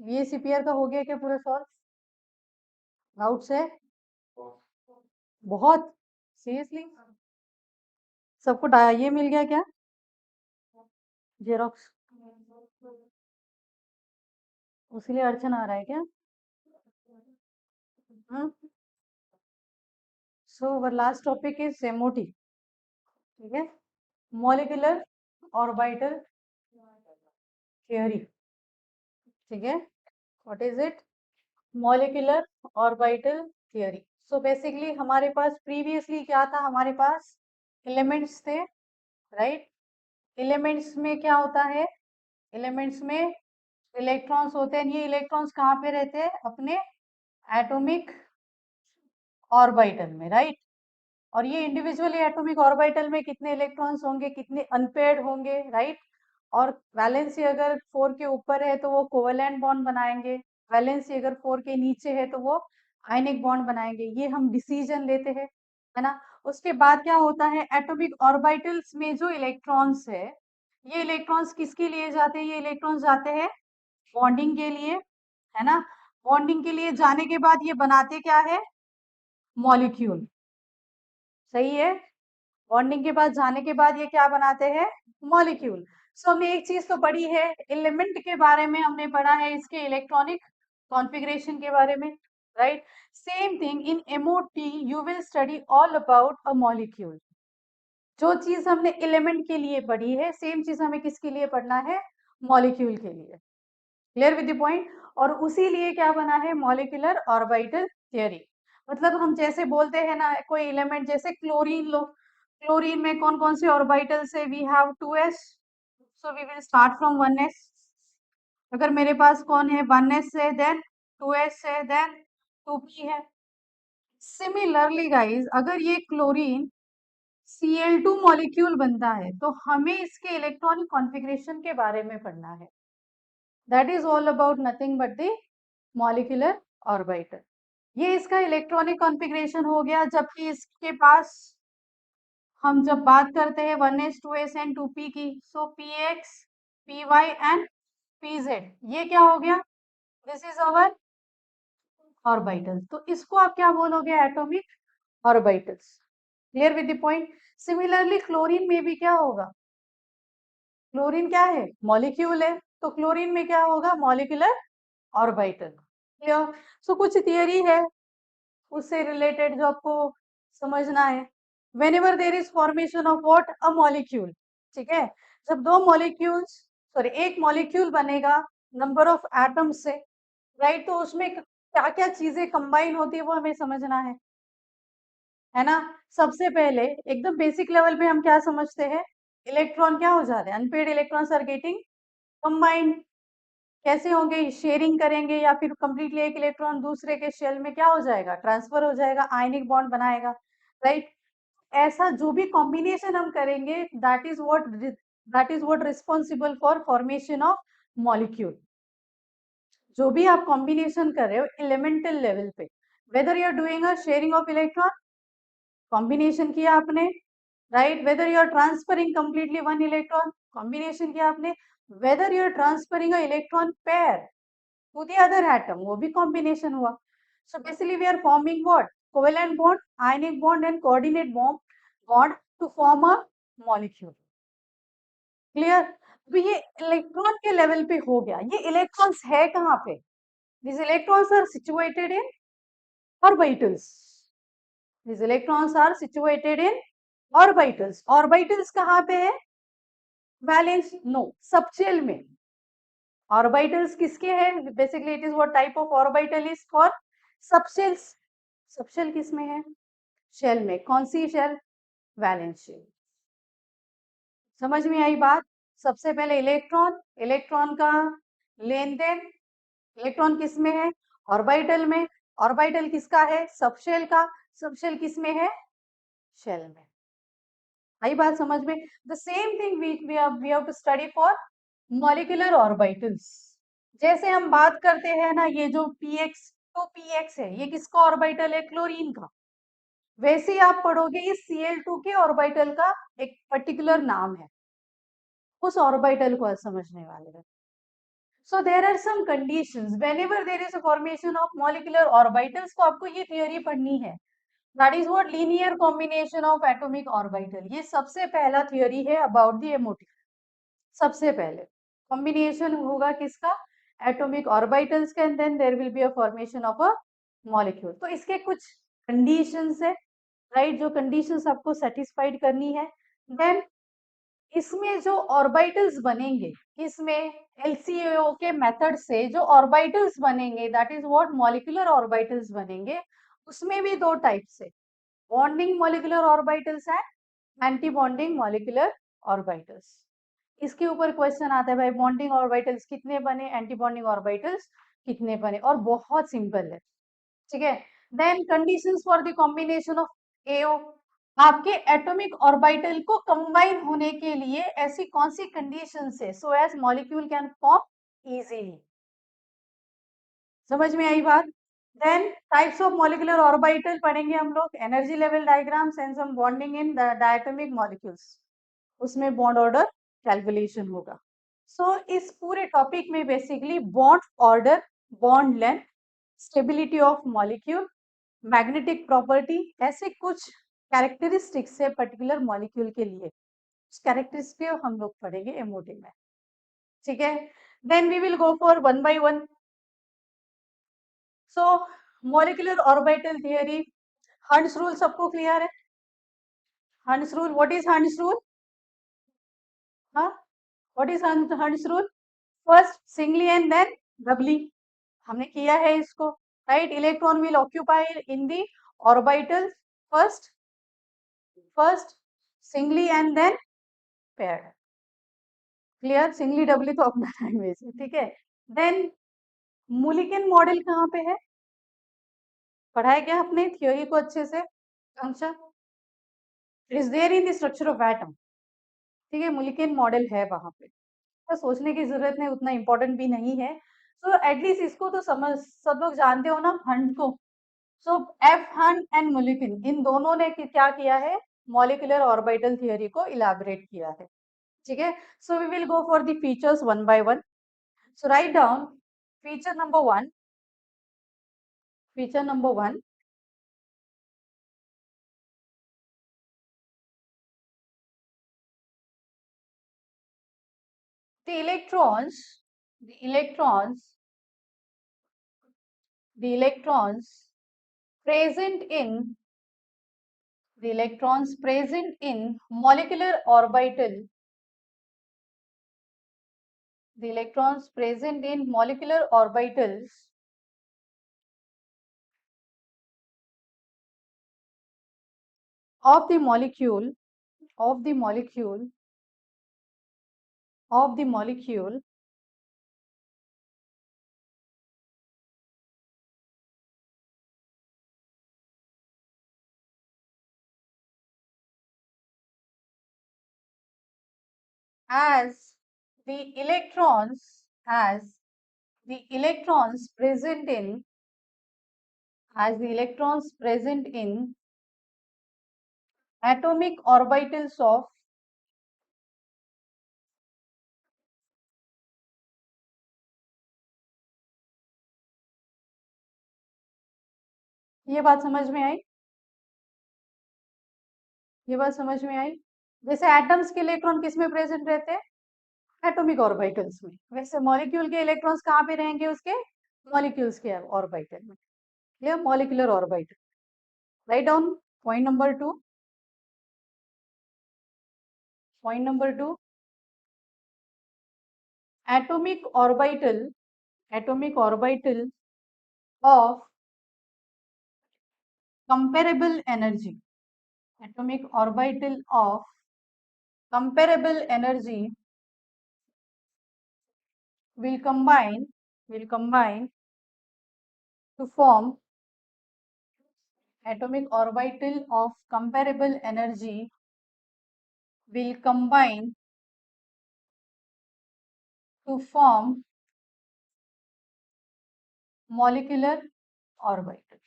ये सीपीआर का हो गया क्या पूरा सॉल्व? डाउट्स है? बहुत सीरियसली सबको ये मिल गया क्या, जेरोक्स? उसीलिए अर्चन आ रहा है क्या? So our last topic is MOT, ठीक है, मॉलिक्यूलर ऑर्बिटल थ्योरी, ठीक है। What is it? Molecular orbital theory. So basically हमारे पास प्रीवियसली क्या था, हमारे पास एलिमेंट्स थे, राइट। एलिमेंट्स में क्या होता है, एलिमेंट्स में इलेक्ट्रॉन्स होते हैं। ये इलेक्ट्रॉन्स कहाँ पे रहते हैं? अपने एटॉमिक ऑर्बिटल में, राइट। और ये इंडिविजुअली एटॉमिक ऑर्बिटल में कितने इलेक्ट्रॉन्स होंगे, कितने अनपेयर्ड होंगे, राइट। और वैलेंसी अगर 4 के ऊपर है तो वो कोवेलेंट बॉन्ड बनाएंगे, वैलेंसी अगर 4 के नीचे है तो वो आयनिक बॉन्ड बनाएंगे। ये हम डिसीजन लेते हैं, है ना। उसके बाद क्या होता है, एटॉमिक ऑर्बिटल्स में जो इलेक्ट्रॉन्स है, ये इलेक्ट्रॉन्स किसके लिए जाते हैं? ये इलेक्ट्रॉन्स जाते हैं बॉन्डिंग के लिए, है ना। बॉन्डिंग के लिए जाने के बाद ये बनाते क्या है? मॉलिक्यूल, सही है। बॉन्डिंग के बाद जाने के बाद ये क्या बनाते हैं? मॉलिक्यूल। सो हमने एक चीज तो पढ़ी है, एलिमेंट के बारे में हमने पढ़ा है, इसके इलेक्ट्रॉनिक कॉन्फ़िगरेशन के बारे में, right. Same thing in MOT you will study all about a molecule. जो चीज हमने एलिमेंट के लिए पढ़ी है, सेम चीज हमें किसके लिए पढ़ना है? मॉलिक्यूल के लिए। Clear with the point? और उसी लिए क्या बना है? Molecular orbital theory. मतलब हम जैसे बोलते हैं ना, कोई एलिमेंट जैसे क्लोरीन लो, क्लोरीन में कौन कौन से ऑर्बिटल्स है? We have 2s, so we will start from 1s। अगर मेरे पास कौन है? 1s है, देन 2s है, देन 2p है। सिमिलरली गाइस, अगर ये क्लोरीन Cl2 मॉलिक्यूल बनता है तो हमें इसके इलेक्ट्रॉनिक कॉन्फ़िगरेशन के बारे में पढ़ना है। That is all about nothing but the molecular orbital. ये इसका इलेक्ट्रॉनिक कॉन्फ़िगरेशन हो गया। जबकि इसके पास हम जब बात करते हैं 1s 2s एंड 2p की, सो px py एंड pz, ये क्या हो गया? This is our orbital. तो इसको आप क्या बोलोगे? Atomic orbitals. Clear with the point? Similarly chlorine में भी क्या होगा? क्लोरीन क्या है? मॉलिक्यूल है, तो क्लोरीन में क्या होगा? Molecular orbital. क्लियर? सो कुछ थियरी है उससे रिलेटेड जो आपको समझना है। Whenever there is formation of what? A molecule, ठीक है। जब दो मॉलिक्यूल्स, सॉरी एक मॉलिक्यूल बनेगा नंबर ऑफ एटम्स से, राइट, तो उसमें क्या क्या चीजें कंबाइन होती है वो हमें समझना है ना। सबसे पहले एकदम बेसिक लेवल पे हम क्या समझते हैं? इलेक्ट्रॉन क्या हो जाते हैं? Unpaired electrons are getting combined. कैसे होंगे? शेयरिंग करेंगे, या फिर कंप्लीटली एक इलेक्ट्रॉन दूसरे के शेल में क्या हो जाएगा? ट्रांसफर हो जाएगा, आयनिक बॉन्ड बनाएगा, राइट। ऐसा जो भी कॉम्बिनेशन हम करेंगे, that is what responsible for formation of molecule. जो भी आप कॉम्बिनेशन कर रहे हो एलिमेंटल लेवल पे, whether you are doing a sharing of electron, combination किया आपने, right. Whether you are transferring completely one electron, combination किया आपने। Whether you are transferring a electron pair to the other atom, वो भी combination हुआ। So basically we are forming what? Covalent bond, ionic bond and coordinate bond to form a molecule. Clear? तो ये electron के level पे हो गया। ये इलेक्ट्रॉन्स है कहाँ पे? This electrons are situated in orbitals. This electrons are situated in orbitals. Orbitals कहाँ पे है? वैलेंस नो, सबशेल में। ऑर्बिटल्स किसके हैं? Basically it is what type of orbital is for subshells. Subshell किस में है? शेल में। कौन सी शेल? Valence shell. समझ में आई बात? सबसे पहले इलेक्ट्रॉन, इलेक्ट्रॉन का लेन देन, इलेक्ट्रॉन किस में है? ऑर्बिटल में। ऑर्बिटल किसका है? सबशेल का। सबशेल किस में है? शेल में। आई बात समझ में? The same thing we have to study for molecular orbitals. जैसे हम बात करते हैं ना, ये जो px, तो px है, ये किसका ऑर्बिटल है? क्लोरीन का। वैसे ही आप पढ़ोगे इस Cl2 के ऑर्बिटल का एक पर्टिकुलर नाम है, उस ऑर्बिटल को समझने वाले हैं। So there are some conditions whenever there is a formation of molecular orbitals, तो आपको ये theory पढ़नी है. That is what linear combination of atomic orbital. ये सबसे पहला theory है about the MOT. सबसे पहले combination होगा किसका? Atomic orbitals का, and then there will be a formation of a molecule. तो इसके कुछ conditions है, right? जो conditions आपको satisfied करनी है. Then इसमें जो ऑर्बिटल्स बनेंगे, इसमें LCAO के मेथड से जो ऑर्बिटल्स बनेंगे, that is what molecular orbitals बनेंगे. उसमें भी दो टाइप्स है, bonding molecular orbitals and anti bonding molecular orbitals. इसके ऊपर क्वेश्चन आता है भाई, बॉन्डिंग ऑर्बिटल्स कितने बने, एंटी बॉन्डिंग ऑर्बिटल्स कितने बने, और बहुत सिंपल है. ठीक है. Then conditions for the combination of AO. आपके एटॉमिक ऑर्बिटल को कंबाइन होने के लिए ऐसी कौन सी कंडीशंस है, so as molecule can form easily. समझ में आई बात? Then types of molecular orbital पढ़ेंगे हम लोग, energy level diagrams and some bonding in diatomic molecules. उसमें बॉन्ड ऑर्डर कैलकुलेशन होगा. सो इस पूरे टॉपिक में basically bond order, bond length, stability of molecule, magnetic property, ऐसे कुछ कैरेक्टरिस्टिक्स है पर्टिकुलर मॉलिक्यूल के लिए. उस कैरेक्टरिस्टिक हम लोग पढ़ेंगे एमओटी में. ठीक है. Then we will go for one by one. So molecular orbital theory, Hund's rule सबको क्लियर है? Hund's rule, what is Hund's rule? हाँ, what is Hund's rule? First singly and then doubly. हमने किया है इसको, right? Electron will occupy in the orbital first singly and then paired. Clear? Singly doubly तो अपना language है. ठीक है. देन मूलिकन मॉडल कहाँ पे है? पढ़ाया क्या आपने थ्योरी को अच्छे से? अच्छा, is there in the structure of atom. ठीक है, मूलिकन मॉडल है वहां पे, तो सोचने की जरूरत नहीं, उतना इंपॉर्टेंट भी नहीं है. सो एटलीस्ट इसको तो समझ, सब लोग जानते हो ना हंट को. So F Hund and Mulliken, इन दोनों ने क्या किया है? मॉलिक्यूलर ऑर्बिटल थियरी को इलाबरेट किया है. ठीक है. So we will go for the features one by one. So write down feature number 1. Feature number 1, the electrons, the electrons, the electrons present in, the electrons present in molecular orbital, the electrons present in molecular orbitals of the molecule, of the molecule, of the molecule as the electrons, as the electrons present in, as the electrons present in atomic orbitals of, ये बात समझ में आई? ये बात समझ में आई? जैसे atoms के इलेक्ट्रॉन किस में प्रेजेंट रहते हैं? एटॉमिक ऑर्बिटल्स में. वैसे मॉलिक्यूल के इलेक्ट्रॉन्स कहाँ पे रहेंगे? उसके मॉलिक्यूल्स के ऑर्बिटल में. Clear? Molecular orbital. Write down point number 2. Point number 2, atomic orbital, atomic orbital of comparable energy, atomic orbital of comparable energy will combine to form, atomic orbital of comparable energy will combine to form molecular orbital.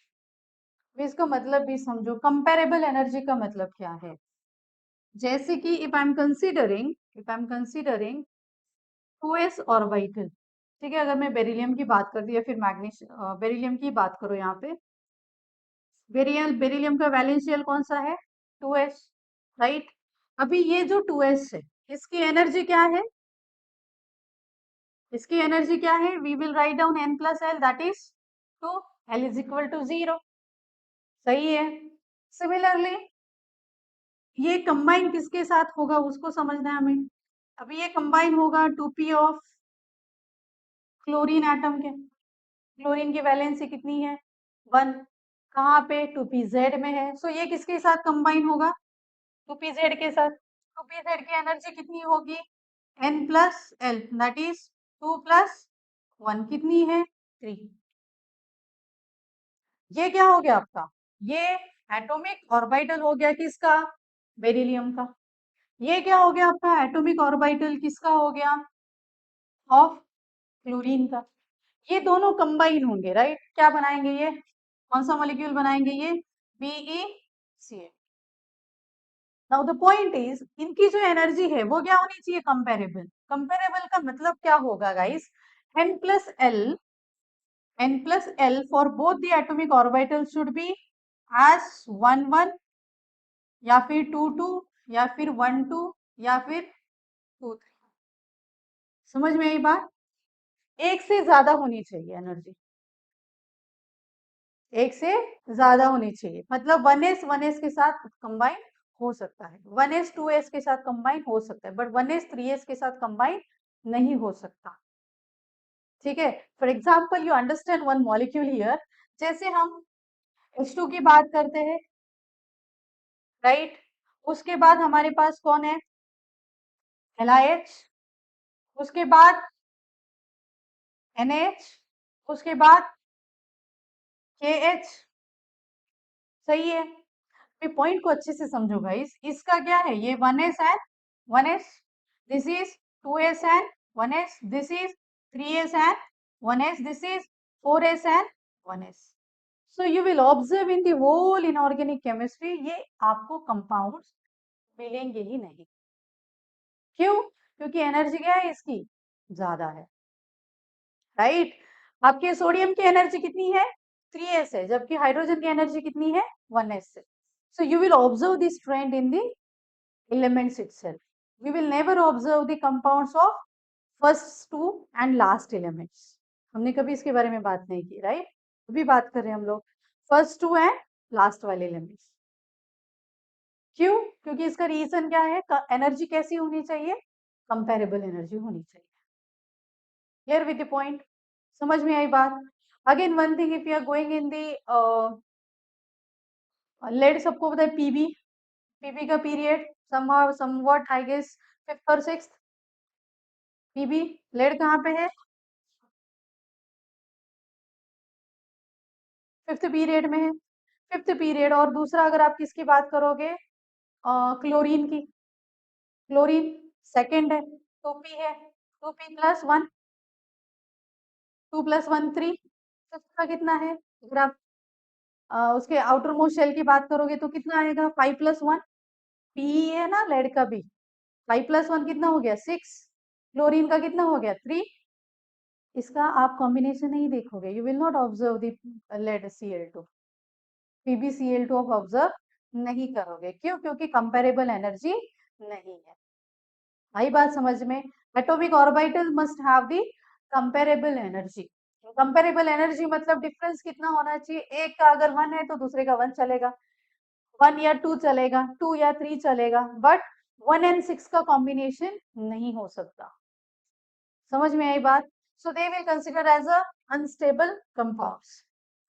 इसका मतलब भी समझो, comparable energy का मतलब क्या है? जैसे कि if I'm considering 2s orbital, ठीक है, अगर मैं बेरिलियम की बात करती या फिर बेरिलियम की बात करो, यहाँ पे बेरिलियम का वैलेंस शेल कौन सा है? 2s, right. अभी ये जो 2s है, इसकी एनर्जी क्या है? इसकी एनर्जी क्या है? We will write down n plus L, that is 2, l is equal to 0। सही है। सिमिलरली ये कंबाइन किसके साथ होगा उसको समझना है हमें। अभी ये कंबाइन होगा 2p ऑफ क्लोरीन एटम के। क्लोरीन की वैलेंसी कितनी है? 1। कहाँ पे? 2pz में है। सो ये किसके साथ कंबाइन होगा? 2pz के साथ। 2pz की एनर्जी कितनी होगी? n plus L, that is 2 plus 1 कितनी है? 3। ये क्या हो गया आपका? ये एटॉमिक ऑर्बिटल हो गया किसका? बेरिलियम का। ये क्या हो गया आपका? एटॉमिक ऑर्बिटल किसका हो गया? ऑफ क्लोरीन का। ये दोनों कंबाइन होंगे, राइट। क्या बनाएंगे ये? कौन सा मॉलिक्यूल बनाएंगे ये? BeCl। Now the point is, इनकी जो एनर्जी है वो क्या होनी चाहिए? कंपेरेबल। कंपेरेबल का मतलब क्या होगा guys? n plus L, for both the atomic orbital should be as 1 1, या फिर 2 2, या फिर 1 2, या फिर 2 3। समझ में आई बात? एक से ज्यादा होनी चाहिए एनर्जी, एक से ज्यादा होनी चाहिए। मतलब 1s के साथ कंबाइन हो सकता है, 1s 2s के साथ कंबाइन हो सकता है, बट 1s 3s के साथ कंबाइन नहीं हो सकता। ठीक है। For example you understand one molecule here. जैसे हम H2 की बात करते हैं, राइट। उसके बाद हमारे पास कौन है? LiH। उसके बाद NH। उसके बाद KH। सही है। पॉइंट को अच्छे से समझो गाइस। इसका क्या है? ये 1s and 1s, this is 2s and 1s, this is 3s and 1s, this is 4s and 1s। So you will observe in the whole inorganic chemistry, ये आपको कंपाउंड्स मिलेंगे ही नहीं। क्यों? क्योंकि एनर्जी क्या है इसकी? ज्यादा है, राइट। आपके सोडियम की एनर्जी कितनी है? 3s है, जबकि हाइड्रोजन की एनर्जी कितनी है? 1s है। So you will observe this trend in the elements itself. We will never observe the compounds of first two and last elements. हमने कभी इसके बारे में बात नहीं की, राइट। अभी बात कर रहे हैं हम लोग फर्स्ट टू एंड लास्ट वाले एलिमेंट्स। क्यों? क्योंकि इसका रीजन क्या है? एनर्जी कैसी होनी चाहिए? कंपेरेबल एनर्जी होनी चाहिए। Clear with the point? समझ में आई बात? Again one thing, if you are going in the lead, सबको पता है पीबी। पीबी का period somewhat I guess 5th और 6th। पीबी लेड कहाँ पे है? 5th पीरियड में है। 5th period. और दूसरा अगर आप किसकी बात करोगे? क्लोरीन की। क्लोरीन सेकंड है, 2p है, 2p प्लस 1, 2 प्लस 1 3। 5th का कितना है? अगर आप उसके आउटर मोस्ट शेल की बात करोगे तो कितना आएगा? 5 प्लस 1। पी है ना लेड का भी। 5 प्लस 1 कितना हो गया? 6। क्लोरीन का कितना हो गया? 3। इसका आप कॉम्बिनेशन नहीं देखोगे, you will not observe the lead Cl2, PbCl2 आप ऑब्जर्व नहीं करोगे। क्यों? क्योंकि कंपेरेबल एनर्जी नहीं है। आई बात समझ में? Atomic orbital must have the comparable energy. Comparable energy मतलब डिफरेंस कितना होना चाहिए? एक का अगर 1 है तो दूसरे का 1 चलेगा, 1 या 2 चलेगा, 2 या 3 चलेगा, बट 1 एंड 6 का कॉम्बिनेशन नहीं हो सकता। समझ में आई बात? So they will consider as a unstable compounds.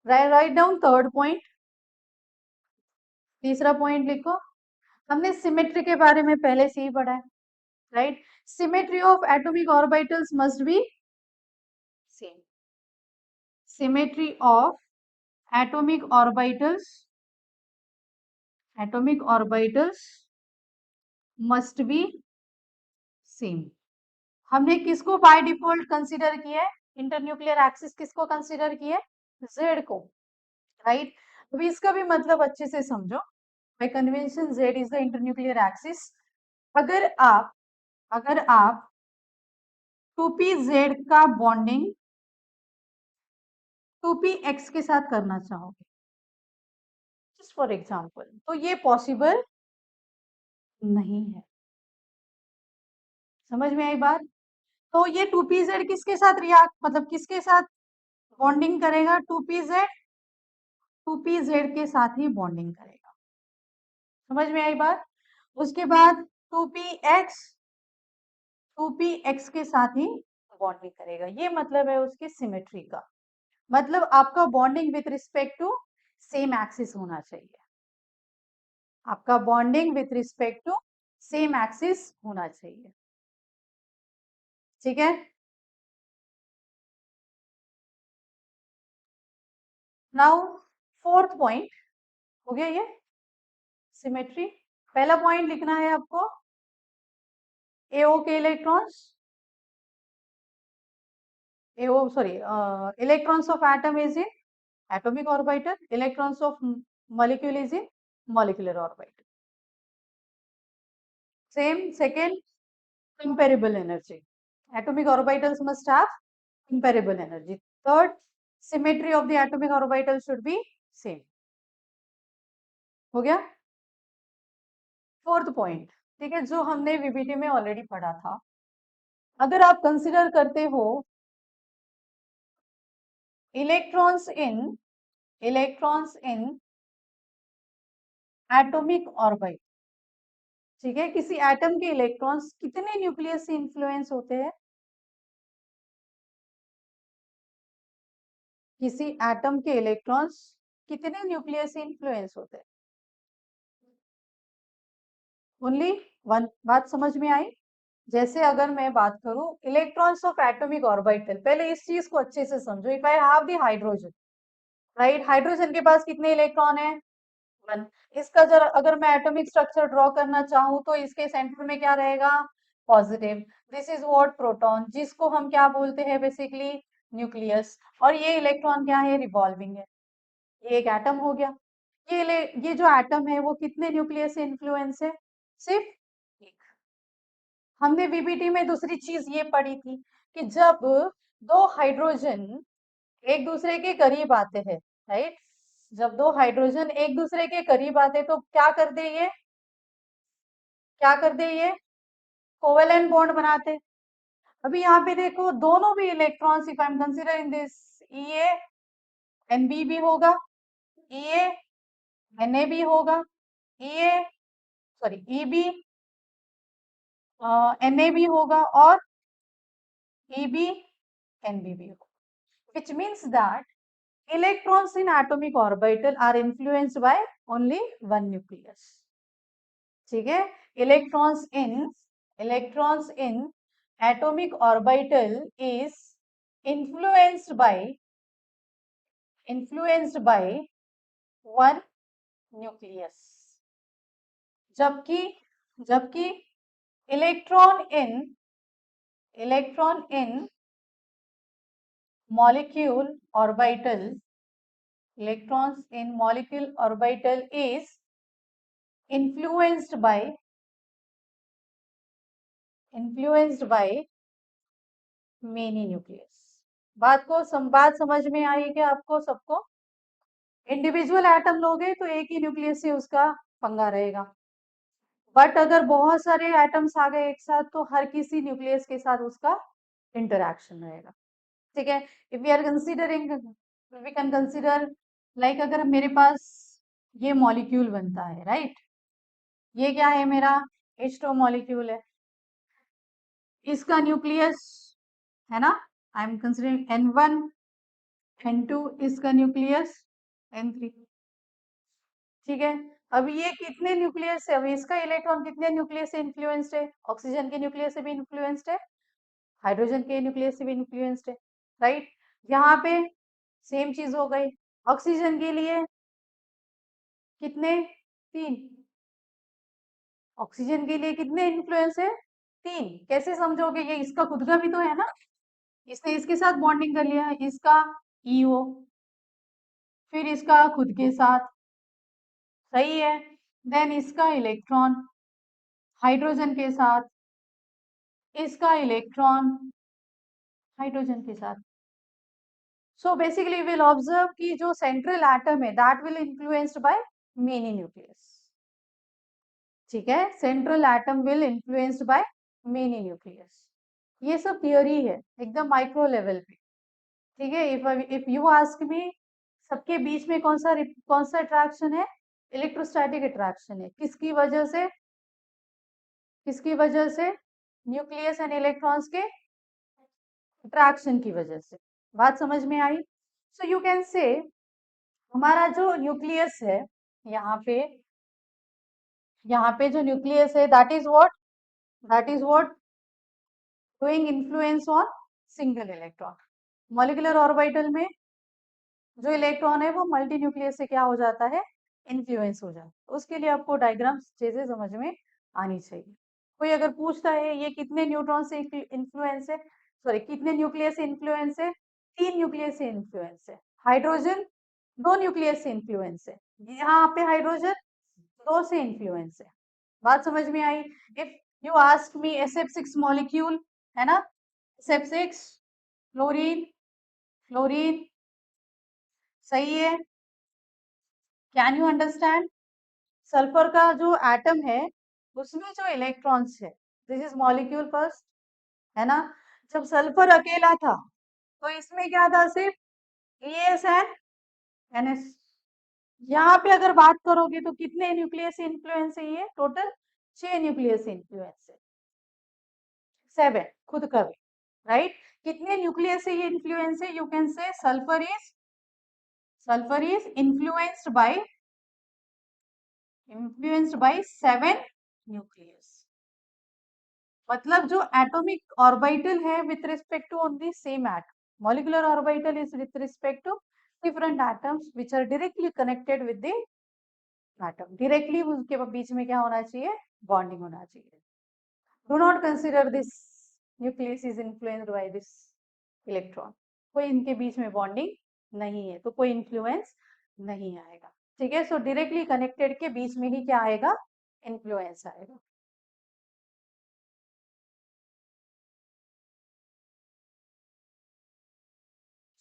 Right down third point. तीसरा पॉइंट लिखो। हमने सिमेट्री के बारे में पहले से ही पढ़ा है, right. Symmetry of atomic orbitals must be same. Symmetry of atomic orbitals must be same. हमने किसको बाय डिफॉल्ट कंसीडर किया है? इंटरन्यूक्लियर एक्सिस किसको कंसीडर किया है? जेड को, राइट। अभी इसका भी मतलब अच्छे से समझो। Bye convention Z is the internuclear axis. अगर आप 2p-z का बॉन्डिंग 2p-x के साथ करना चाहोगे, जस्ट फॉर एग्जाम्पल, तो ये पॉसिबल नहीं है। समझ में आई बात? तो ये 2p-z किसके साथ रिएक्ट, मतलब किसके साथ बॉन्डिंग करेगा? 2p-z के साथ ही बॉन्डिंग करेगा। समझ में आई बात? उसके बाद 2p-x 2p-x के साथ ही बॉन्डिंग करेगा। ये मतलब है उसकी सिमेट्री का, मतलब आपका bonding with respect to same axis होना चाहिए। आपका bonding with respect to same axis होना चाहिए। ठीक है, नाउ फोर्थ पॉइंट हो गया ये सिमेट्री। पहला पॉइंट लिखना है आपको, एओ के electrons, AO sorry electrons of atom is in atomic orbital, electrons of molecule is in molecular orbital. Same, second, comparable energy. Atomic orbitals must have comparable energy. Third, symmetry of the atomic orbital should be same. हो गया? Fourth point, ठीक है, जो हमने VBT में already पढ़ा था। अगर आप कंसिडर करते हो इलेक्ट्रॉन्स इन एटॉमिक ऑर्बिट, ठीक है, किसी एटम के इलेक्ट्रॉन्स कितने न्यूक्लियस से इन्फ्लुएंस होते हैं? किसी एटम के इलेक्ट्रॉन्स कितने न्यूक्लियस से इन्फ्लुएंस होते हैं? Only one. बात समझ में आई? जैसे अगर मैं बात करूं इलेक्ट्रॉन्स ऑफ एटॉमिक ऑर्बिटल, पहले इस चीज को अच्छे से समझो। If I have the hydrogen, right, hydrogen के पास कितने इलेक्ट्रॉन है? वन। इसका जरा अगर मैं एटॉमिक स्ट्रक्चर ड्रॉ करना चाहूँ तो इसके सेंटर में क्या रहेगा? Positive. This is what? Proton, जिसको हम क्या बोलते हैं बेसिकली? न्यूक्लियस। और ये इलेक्ट्रॉन क्या है? रिवॉल्विंग है। ये एक एटम हो गया। ये जो एटम है वो कितने न्यूक्लियस से इन्फ्लुएंस है? सिर्फ एक। हमने वीबीटी में दूसरी चीज ये पढ़ी थी कि जब दो हाइड्रोजन एक दूसरे के करीब आते हैं, राइट, जब दो हाइड्रोजन एक दूसरे के करीब आते तो क्या कर दे ये? क्या कर दे ये? कोवेलेंट बॉन्ड बनाते। अभी यहाँ पे देखो दोनों भी electrons, if I am considering this, ये एनबी भी होगा, ये एनए भी होगा, ये सॉरी ईबी एनए भी होगा, और ईबी एनबी भी होगा, which means that electrons in atomic orbital are influenced by only one nucleus. ठीक है, electrons in atomic orbital is influenced by one nucleus, जबकि जबकि electron in molecule orbital, electrons in molecule orbital is influenced by many nucleus. बात समझ में आई क्या आपको सबको? इंडिविजुअल एटम लोगे तो एक ही न्यूक्लियस से उसका पंगा रहेगा, बट अगर बहुत सारे एटम्स आ गए एक साथ तो हर किसी न्यूक्लियस के साथ उसका इंटरैक्शन रहेगा। ठीक है, if we are considering, we can consider like अगर मेरे पास ये मॉलिक्यूल बनता है, राइट, ये क्या है मेरा? H2 मॉलिक्यूल है, इसका न्यूक्लियस है ना, आई एम कंसिडरिंग N1 N2, इसका न्यूक्लियस N3। ठीक है, अभी ये कितने न्यूक्लियस है? अभी इसका इलेक्ट्रॉन कितने न्यूक्लियस से इन्फ्लुएंस्ड है? ऑक्सीजन के न्यूक्लियस से भी इन्फ्लुएंस्ड है, हाइड्रोजन के न्यूक्लियस से भी इन्फ्लुएंस्ड है, राइट। यहाँ पे सेम चीज हो गई। ऑक्सीजन के लिए कितने? तीन। ऑक्सीजन के लिए कितने इन्फ्लुएंस है? तीन। कैसे समझोगे? ये इसका खुद का भी तो है ना, इसने इसके साथ बॉन्डिंग कर लिया है, इसका ईओ, फिर इसका खुद के साथ, सही है, देन इसका इलेक्ट्रॉन हाइड्रोजन के साथ, इसका इलेक्ट्रॉन हाइड्रोजन के साथ। सो बेसिकली विल ऑब्जर्व कि जो सेंट्रल एटम है that will influenced by mini nucleus. ठीक है, central atom will influenced by mini nucleus. ये सब थियोरी है एकदम माइक्रो लेवल पे। ठीक है, इफ यू आस्क मी, सबके बीच में कौन सा अट्रैक्शन है? इलेक्ट्रोस्टैटिक अट्रैक्शन है। किसकी वजह से? न्यूक्लियस एंड इलेक्ट्रॉन्स के अट्रैक्शन की वजह से। बात समझ में आई? सो यू कैन से हमारा जो न्यूक्लियस है, यहाँ पे जो न्यूक्लियस है that is what doing influence on single electron. Molecular orbital में जो इलेक्ट्रॉन है वो मल्टी न्यूक्लियस से क्या हो जाता है? इन्फ्लुएंस हो जाता है। उसके लिए आपको डायग्राम्स चीजें समझ में आनी चाहिए। कोई अगर पूछता है ये कितने न्यूट्रॉन से इन्फ्लुएंस है, सॉरी कितने न्यूक्लियस से इन्फ्लुएंस है? 3 न्यूक्लियस से इन्फ्लुएंस है। हाइड्रोजन 2 न्यूक्लियस से इन्फ्लुएंस है। यहाँ पे हाइड्रोजन 2 से इन्फ्लुएंस है। बात समझ में आई? If you ask me SF6 molecule, है ना, SF6 फ्लोरीन, फ्लोरीन सही है। Can you understand? सल्फर का जो एटम है उसमें जो इलेक्ट्रॉन्स है, दिस इज मॉलिक्यूल फर्स्ट, है ना। जब सल्फर अकेला था तो इसमें क्या था? सिर्फ ES एंड NS। यहाँ पे अगर बात करोगे तो कितने न्यूक्लियस इन्फ्लुएंस है? ये टोटल 6 न्यूक्लियस इन्फ्लुएंस है। 7 खुद का भी, राइट। कितने न्यूक्लियस से ये इन्फ्लुएंस है? You can say sulphur is influenced by 7 nucleus. मतलब जो एटॉमिक ऑर्बिटल है with respect to only same atom, molecular orbital is with respect to different atoms which are directly connected with the atom. Directly उसके बीच में क्या होना चाहिए? Bonding होना चाहिए। Do not consider this nucleus is influenced by this electron. कोई इनके बीच में बॉन्डिंग नहीं है तो कोई इन्फ्लुएंस नहीं आएगा। ठीक है, सो डायरेक्टली कनेक्टेड के बीच में ही क्या आएगा? इन्फ्लुएंस आएगा।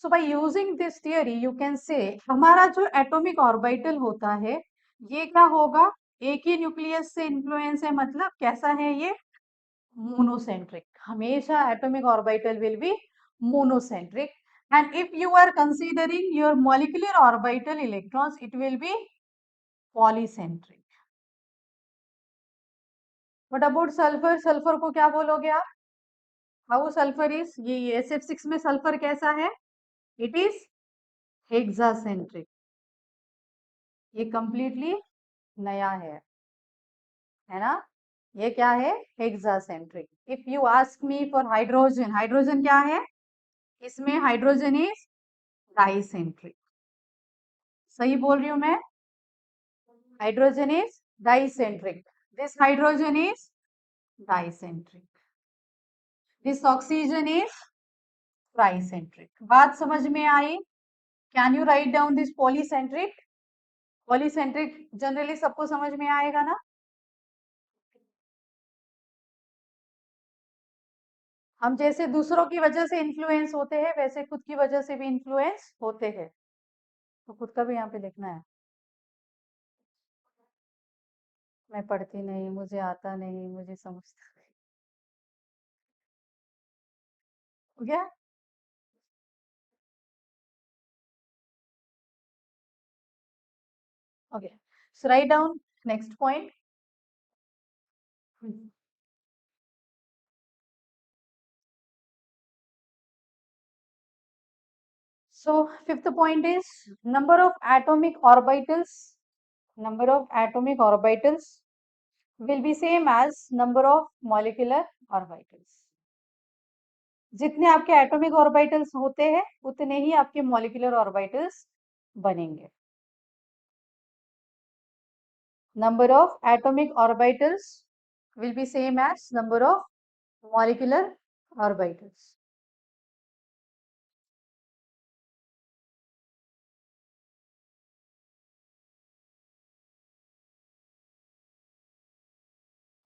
So by using this theory you can say हमारा जो एटॉमिक ऑर्बिटल होता है ये क्या होगा? एक ही न्यूक्लियस से इन्फ्लुएंस है। मतलब कैसा है ये? मोनोसेंट्रिक। हमेशा atomic orbital will be monocentric. and if you are considering your molecular orbital electrons it will be polycentric. what about sulfur? Sulphur को क्या बोलोगे आप? हाउ सल्फर इज, ये SF6 में सल्फर कैसा है? It is hexacentric. ये कंप्लीटली नया है ना। ये क्या है? Hexacentric. If you ask me for hydrogen, hydrogen क्या है? इसमें हाइड्रोजन इज डाइसेंट्रिक। सही बोल रही हूं मैं? Hydrogen is dicentric. This hydrogen is dicentric. This oxygen is tricentric. बात समझ में आई? Can you write down this polycentric? Polycentric generally सबको समझ में आएगा ना। हम जैसे दूसरों की वजह से इन्फ्लुएंस होते हैं वैसे खुद की वजह से भी इन्फ्लुएंस होते हैं। तो खुद का भी यहाँ पे लिखना है। मैं पढ़ती नहीं, मुझे आता नहीं, मुझे समझता नहीं। हो गया? Okay, so write down next point. So fifth point is number of atomic orbitals. Number of atomic orbitals will be same as number of molecular orbitals. जितने आपके एटॉमिक ऑर्बिटल्स होते हैं उतने ही आपके मॉलिक्यूलर ऑर्बिटल्स बनेंगे। Number of atomic orbitals will be same as number of molecular orbitals.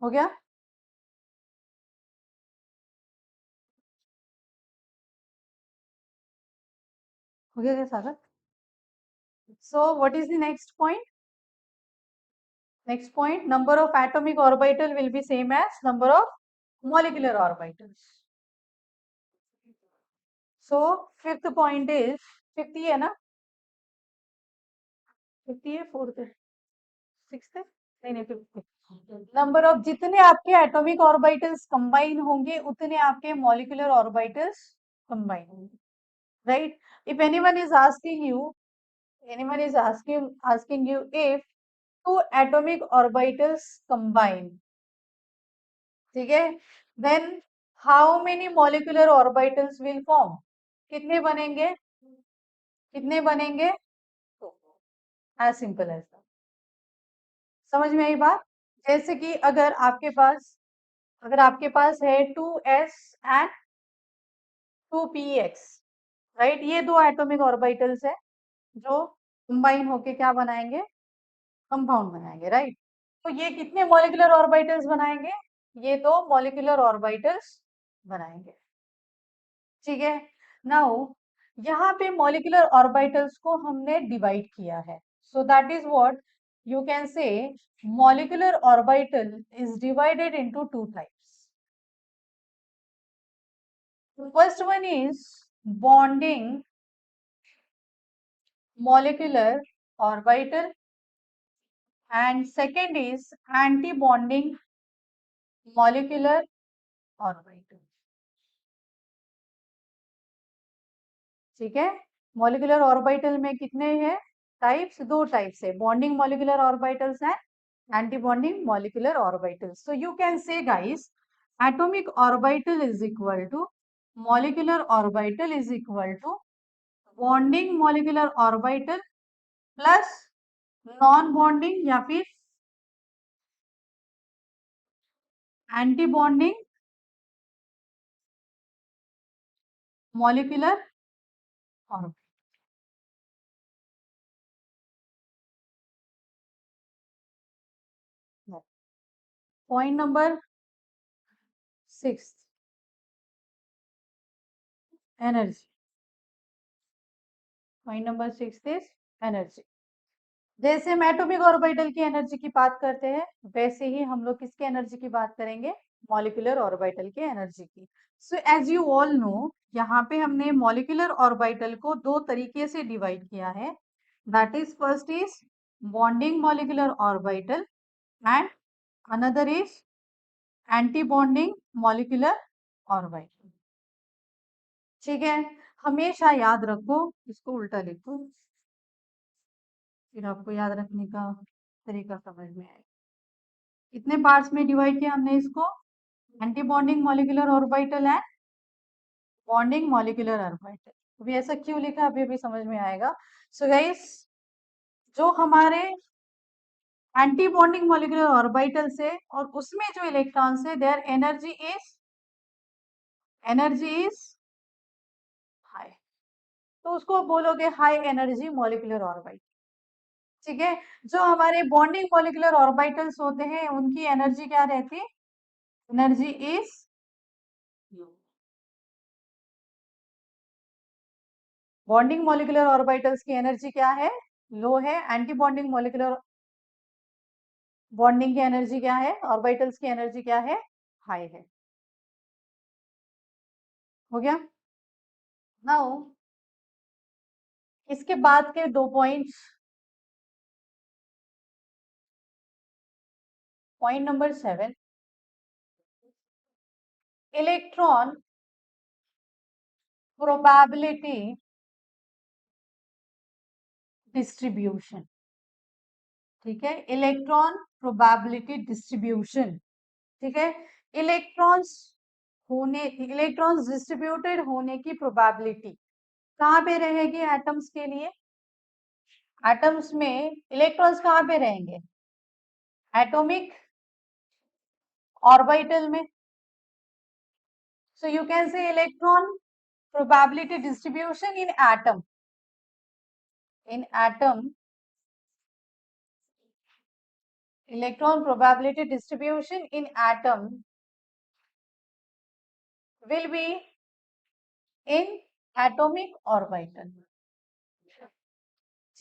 हो गया? हो गया क्या सागर? So what is the next point? Next point, number of atomic orbital will be same as number of molecular orbitals. So fifth point is, fifth ही है ना? fifth ही है, fourth है, sixth है? नहीं fifth. Number of जितने आपके atomic orbitals combine होंगे उतने आपके molecular orbitals combine होंगे. Right? If anyone is asking you if two atomic orbitals combine, ठीक है, then how many molecular orbitals will form? कितने बनेंगे? कितने बनेंगे? as simple as that. समझ में आई बात? जैसे कि अगर आपके पास है 2s and 2px, राइट, ये दो एटॉमिक ऑर्बिटल्स है जो कंबाइन होके क्या बनाएंगे? कंपाउंड बनाएंगे, राइट. तो ये कितने मॉलिक्यूलर ऑर्बिटल्स बनाएंगे? ये दो मॉलिक्यूलर ऑर्बिटल्स बनाएंगे, ठीक है. नाउ यहाँ पे मॉलिक्यूलर ऑर्बिटल्स को हमने डिवाइड किया है, so that is what you can से molecular orbital is divided into two types. First one is bonding molecular orbital and second is anti-bonding molecular orbital. ठीक है. मॉलिक्यूलर ऑर्बिटल में कितने हैं टाइप्स? दो टाइप्स है, bonding molecular orbitals and anti bonding molecular orbitals. So you can से guys atomic orbital is equal to molecular orbital is equal to bonding molecular orbital plus non bonding या फिर anti bonding molecular orbital. Point number 6, energy. Point number 6 is energy. जैसे हम atomic orbital की energy की बात करते हैं वैसे ही हम लोग किसकी एनर्जी की बात करेंगे? मॉलिक्यूलर ऑर्बिटल की एनर्जी की. So as you all know, यहाँ पे हमने मॉलिक्यूलर ऑर्बिटल को दो तरीके से डिवाइड किया है. That is first is bonding molecular orbital and another is anti bonding molecular orbital. ठीक है. हमेशा याद रखो, इसको उल्टा लिखो, फिर आपको याद रखने का तरीका समझ में आएगा. कितने पार्ट्स में डिवाइड किया हमने इसको? Anti bonding molecular orbital and bonding molecular orbital. अभी ऐसा क्यों लिखा अभी अभी समझ में आएगा. सो गाइस, जो हमारे एंटी बॉन्डिंग मॉलिक्यूलर ऑर्बिटल से और उसमें जो इलेक्ट्रॉन्स है देयर एनर्जी इज हाई, तो उसको बोलोगे हाई एनर्जी मॉलिक्यूलर ऑर्बिटल. ठीक है. जो हमारे बॉन्डिंग मॉलिक्यूलर ऑर्बिटल्स होते हैं उनकी एनर्जी क्या रहती है? Energy is low. Bonding molecular orbitals की एनर्जी क्या है? लो है. एंटी बॉन्डिंग मॉलिक्यूलर बॉन्डिंग की एनर्जी क्या है? ऑर्बिटल्स की एनर्जी क्या है? हाई है. हो गया. नाउ इसके बाद के दो points, point number 7, electron probability distribution. ठीक है. Electron probability distribution. ठीक है. इलेक्ट्रॉन्स डिस्ट्रीब्यूटेड होने की प्रोबेबिलिटी कहाँ पे रहेगी एटम्स के लिए? एटम्स में इलेक्ट्रॉन्स कहाँ पे रहेंगे? एटॉमिक ऑर्बिटल में. सो you can say electron probability distribution in atom. Electron probability distribution in atom will be in atomic orbital.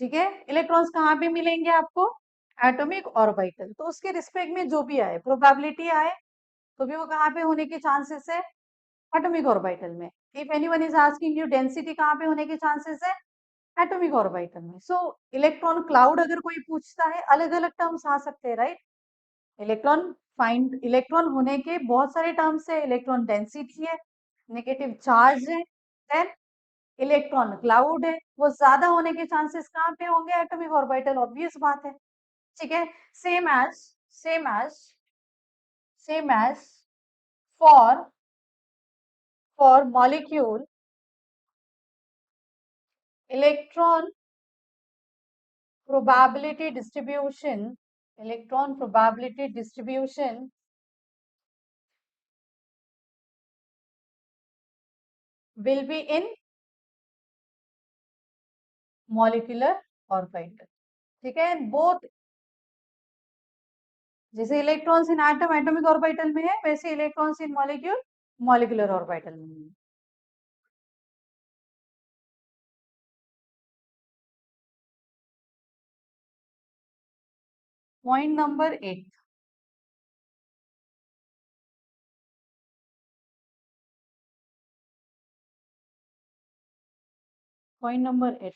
ठीक है। इलेक्ट्रॉन्स कहाँ पे मिलेंगे आपको? Atomic orbital. तो उसके रिस्पेक्ट में जो भी आए, प्रोबेबिलिटी आए, तो भी वो कहाँ पे होने के चांसेस है? एटॉमिक ऑर्बिटल में। If anyone is asking you density कहाँ पे होने के चांसेस है? एटॉमिक ऑर्बिटल में। सो इलेक्ट्रॉन क्लाउड अगर कोई पूछता है, अलग अलग टर्म्स आ सकते हैं, राइट? इलेक्ट्रॉन फाइंड, इलेक्ट्रॉन होने के बहुत सारे टर्म्स है। इलेक्ट्रॉन डेंसिटी है, नेगेटिव चार्ज है, देन इलेक्ट्रॉन क्लाउड है। वो ज्यादा होने के चांसेस कहाँ पे होंगे? एटॉमिक ऑर्बिटल, ऑब्वियस बात है। ठीक है। Same as same as same as for molecule, electron probability distribution, electron probability distribution will be in molecular orbital. ठीक है। बोथ, जैसे electrons in atom atomic orbital में है, वैसे electrons in molecule molecular orbital में है। पॉइंट नंबर 8, पॉइंट नंबर 8,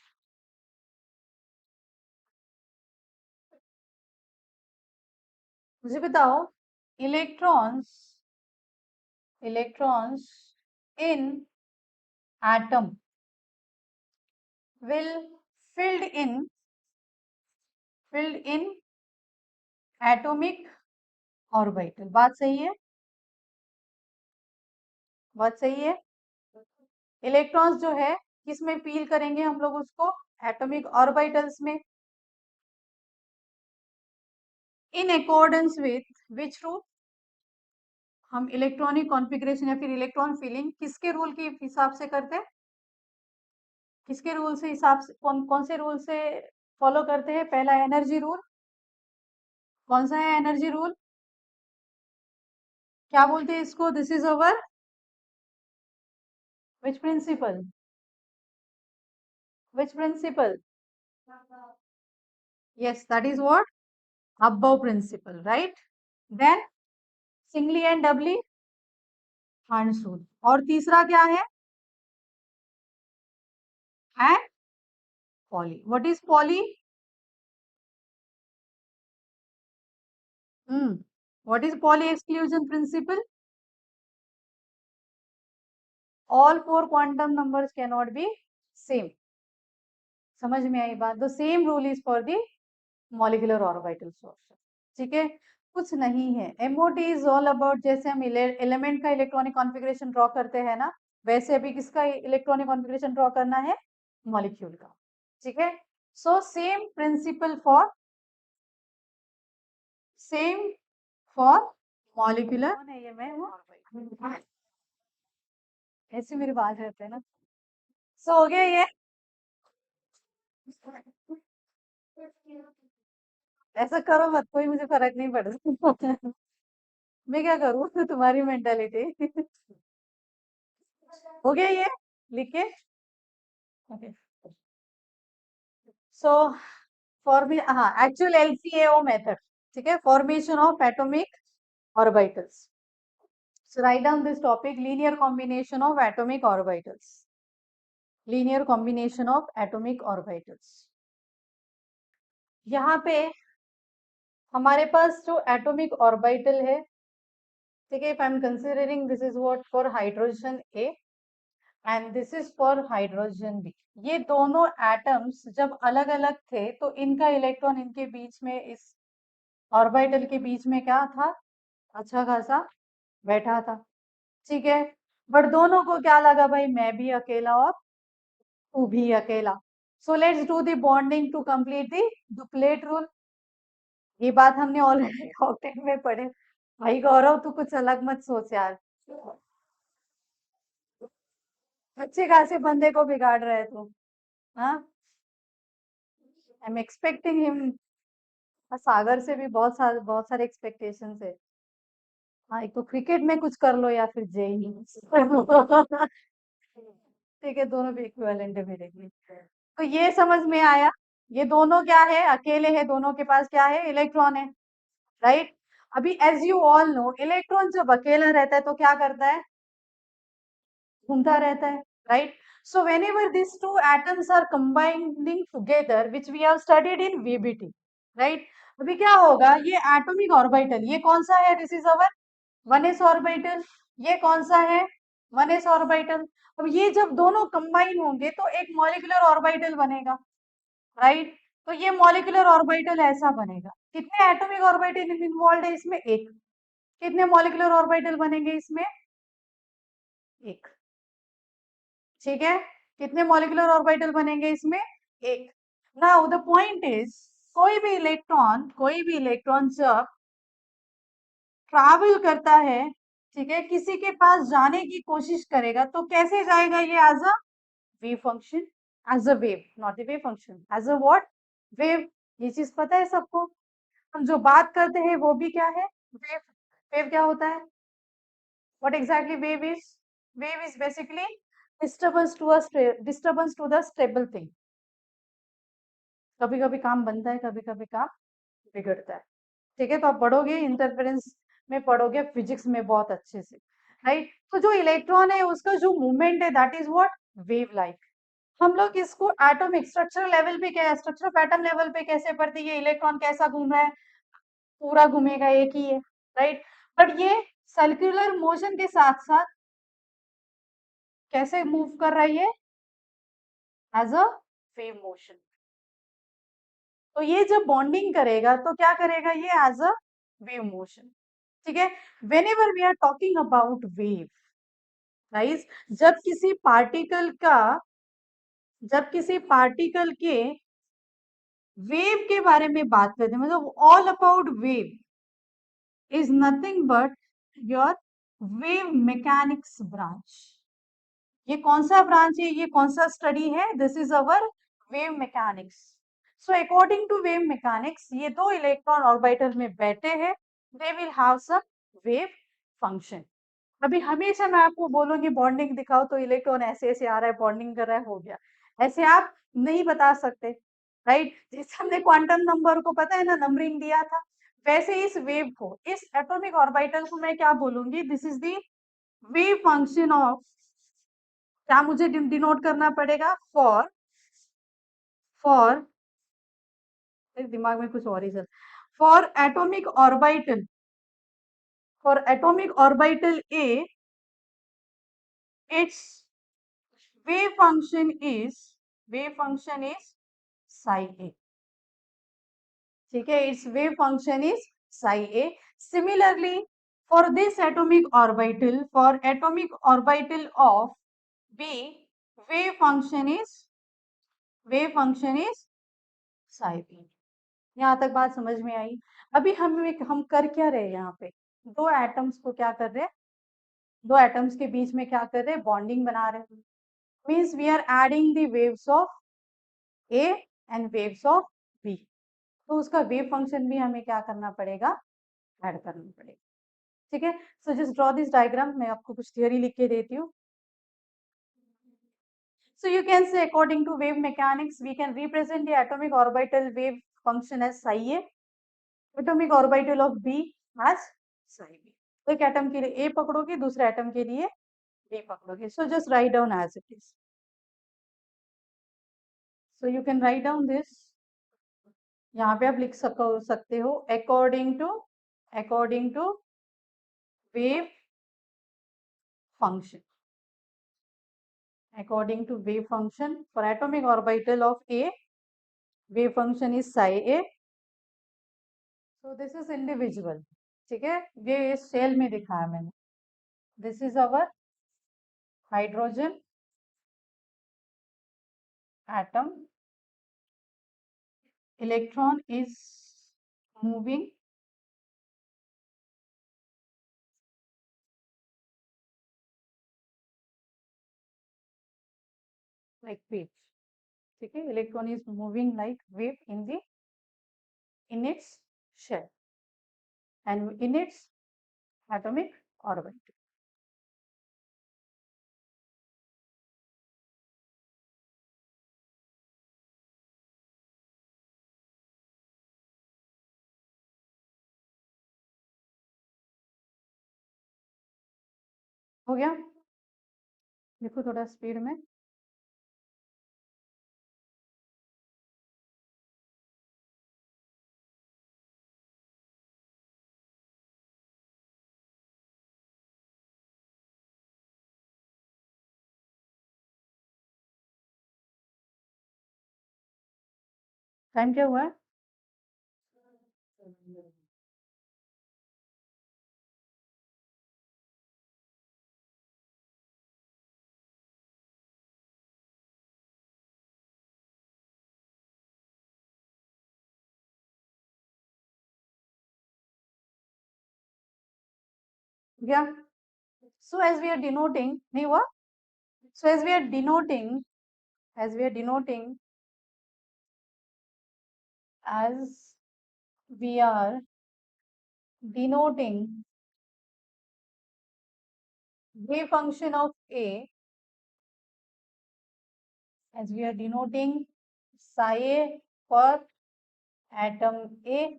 मुझे बताओ, electrons electrons in atom will filled in atomic orbital। बात सही है? बात सही है। इलेक्ट्रॉन्स जो है किस में फील करेंगे हम लोग उसको? एटॉमिक ऑर्बिटल्स में। In accordance with which rule? हम इलेक्ट्रॉनिक कॉन्फ़िगरेशन या फिर इलेक्ट्रॉन फीलिंग किसके रूल के हिसाब से करते हैं? किसके रूल से हिसाब से, कौन कौन से रूल से फॉलो करते हैं? पहला एनर्जी रूल। कौन सा है एनर्जी रूल? क्या बोलते हैं इसको? This is our which principle? Which principle? Yes, that is what? Aufbau principle, right? Then singly and doubly Hund's rule. और तीसरा क्या है? And Pauli. What is Pauli? What is Pauli exclusion principle? All four quantum numbers cannot be same. समझ में आई बात? The same rule is for the molecular orbital source. ठीक है। कुछ नहीं है। MOT is all about, जैसे हम एलिमेंट का इलेक्ट्रॉनिक कॉन्फ़िगरेशन ड्रॉ करते हैं ना, वैसे अभी किसका इलेक्ट्रॉनिक कॉन्फ़िगरेशन ड्रॉ करना है? मॉलिक्यूल का। ठीक है। So same for molecular. कौन है ये? मैं ऐसे मेरे बाल रहते हैं ना। सो हो गया ये। ऐसा करो मत, कोई मुझे फर्क नहीं पड़ता। मैं क्या करूँ? तुम्हारी मेंटालिटी। हो गया ये लिख के? ओके। सो हाँ, एक्चुअल LCAO मेथड। ठीक है, formation of atomic orbitals. So write down this topic, linear combination of atomic orbitals. Linear combination of atomic orbitals. यहाँ पे हमारे पास जो एटॉमिक ऑर्बिटल है, ठीक है, if I'm considering this is what for hydrogen A and this is for hydrogen B, ये दोनों atoms जब अलग अलग थे तो इनका इलेक्ट्रॉन इनके बीच में, इस ऑर्बिटल के बीच में क्या था? अच्छा खासा बैठा था। ठीक है। बट दोनों को क्या लगा भाई, मैं भी अकेला और तू भी अकेला। So let's do the bonding to complete the duplet rule. ये बात हमने ऑलरेडी ऑक्टेट में पढ़े। भाई गौरव, तू कुछ अलग मत सोच यार। अच्छे खासे बंदे को बिगाड़ रहे तू। हाँ, आई एम एक्सपेक्टिंग हिम। सागर से भी बहुत सारे एक्सपेक्टेशन है। हाँ, एक तो क्रिकेट में कुछ कर लो या फिर जेई। ठीक है, दोनों भी इक्विवेलेंट है मेरे लिए। तो ये समझ में आया ये दोनों क्या है, अकेले है, दोनों के पास क्या है, इलेक्ट्रॉन है, राइट। अभी as you all know, electron जब अकेला रहता है तो क्या करता है, घूमता रहता है, right. So whenever these two atoms are combining together, which we have studied in VBT, right. अभी क्या होगा, ये एटॉमिक ऑर्बिटल, ये कौन सा है, this is our 1s orbital, ये कौन सा है, 1s ऑर्बिटल। अब ये जब दोनों कंबाइन होंगे तो एक मॉलिक्यूलर ऑर्बिटल बनेगा, राइट। तो ये मॉलिक्यूलर ऑर्बिटल ऐसा बनेगा। कितने एटॉमिक ऑर्बिटल इन्वॉल्व है इसमें, एक। कितने मॉलिक्यूलर ऑर्बिटल बनेंगे इसमें, एक, ठीक है। कितने मॉलिक्यूलर ऑर्बिटल बनेंगे इसमें, एक। नाउ द पॉइंट इज, कोई भी इलेक्ट्रॉन जब ट्रैवल करता है, ठीक है, किसी के पास जाने की कोशिश करेगा तो कैसे जाएगा, ये as a wave function, as a wave, not a wave function, as a what, wave. ये चीज पता है सबको। हम जो बात करते हैं वो भी क्या है, वेव। वेव क्या होता है, what exactly wave is, wave is basically disturbance to the stable thing। कभी कभी काम बनता है, कभी कभी काम बिगड़ता है, ठीक है। तो आप पढ़ोगे इंटरफेरेंस में, पढ़ोगे फिजिक्स में बहुत अच्छे से, राइट। तो जो इलेक्ट्रॉन है उसका जो मूवमेंट है that is what, wave like. हम लोग इसको एटॉमिक स्ट्रक्चर लेवल पे, क्या स्ट्रक्चर ऑफ एटम लेवल पे कैसे पढ़ते हैं, ये इलेक्ट्रॉन कैसा घूम रहा है, पूरा घूमेगा एक ही है, राइट। बट ये सर्कुलर मोशन के साथ साथ कैसे मूव कर रहा है, ये एज अ वेव मोशन। तो ये जब बॉन्डिंग करेगा तो क्या करेगा, ये एज अ वेव मोशन, ठीक है। When we are talking about wave, right, जब किसी पार्टिकल का, जब किसी पार्टिकल के वेव के बारे में बात करते हैं, मतलब all about wave is nothing but your wave mechanics branch. ये कौन सा ब्रांच है, ये कौन सा स्टडी है, this is our wave mechanics. So according to wave mechanics, ये दो इलेक्ट्रॉन ऑर्बिटल में बैठे हैं, they will have some wave function. अभी हमेशा मैं आपको बोलूंगी बॉन्डिंग दिखाओ तो इलेक्ट्रॉन ऐसे ऐसे आ रहा है, बॉन्डिंग कर रहा है, हो गया, ऐसे आप नहीं बता सकते, राइट। जैसे हमने क्वांटम नंबर को पता है ना, नंबरिंग दिया था, वैसे इस वेव को, इस एटॉमिक ऑर्बिटल को मैं क्या बोलूंगी, this is the wave function of, क्या मुझे डिनोट करना पड़ेगा, फॉर दिमाग में कुछ और ही चल, for atomic orbital, for atomic orbital A, it's wave function is, wave function is psi a, ठीक है, its wave function is psi a। Similarly, for this atomic orbital, for atomic orbital of b, wave function is, wave function is psi b। यहाँ तक बात समझ में आई। अभी हम कर क्या रहे हैं, यहाँ पे दो एटम्स को क्या कर रहे हैं, दो एटम्स के बीच में क्या कर रहे हैं, बॉन्डिंग बना रहे हैं। Means we are adding the waves of A and waves of B, तो उसका वेव फंक्शन भी हमें क्या करना पड़ेगा, ऐड करना पड़ेगा, ठीक है। So just draw this diagram, मैं आपको कुछ थियोरी लिख के देती हूँ। So you can say according to wave mechanics, we can represent the atomic orbital wave function as psi a, atomic orbital of b as psi b। तो एक atom के लिए a पकड़ोगे, दूसरे एटम के लिए b पकड़ोगे। So just write down as it is। So you can write down this, यहाँ पे आप लिख सकते हो according to wave function, according to wave function for atomic orbital of a, wave function is psi a। so this is individual, ठीक है, ये इस सेल में दिखाया मैंने, this is our hydrogen atom, electron is moving like wave, ठीक है, electron is moving like wave in its shell and in its atomic orbital। हो गया? देखो थोड़ा स्पीड में। टाइम क्या हुआ है? Yeah. So as we are denoting, नहीं हुआ? So as we are denoting, as we are denoting, as we are denoting wave function of A, as we are denoting psi A for atom A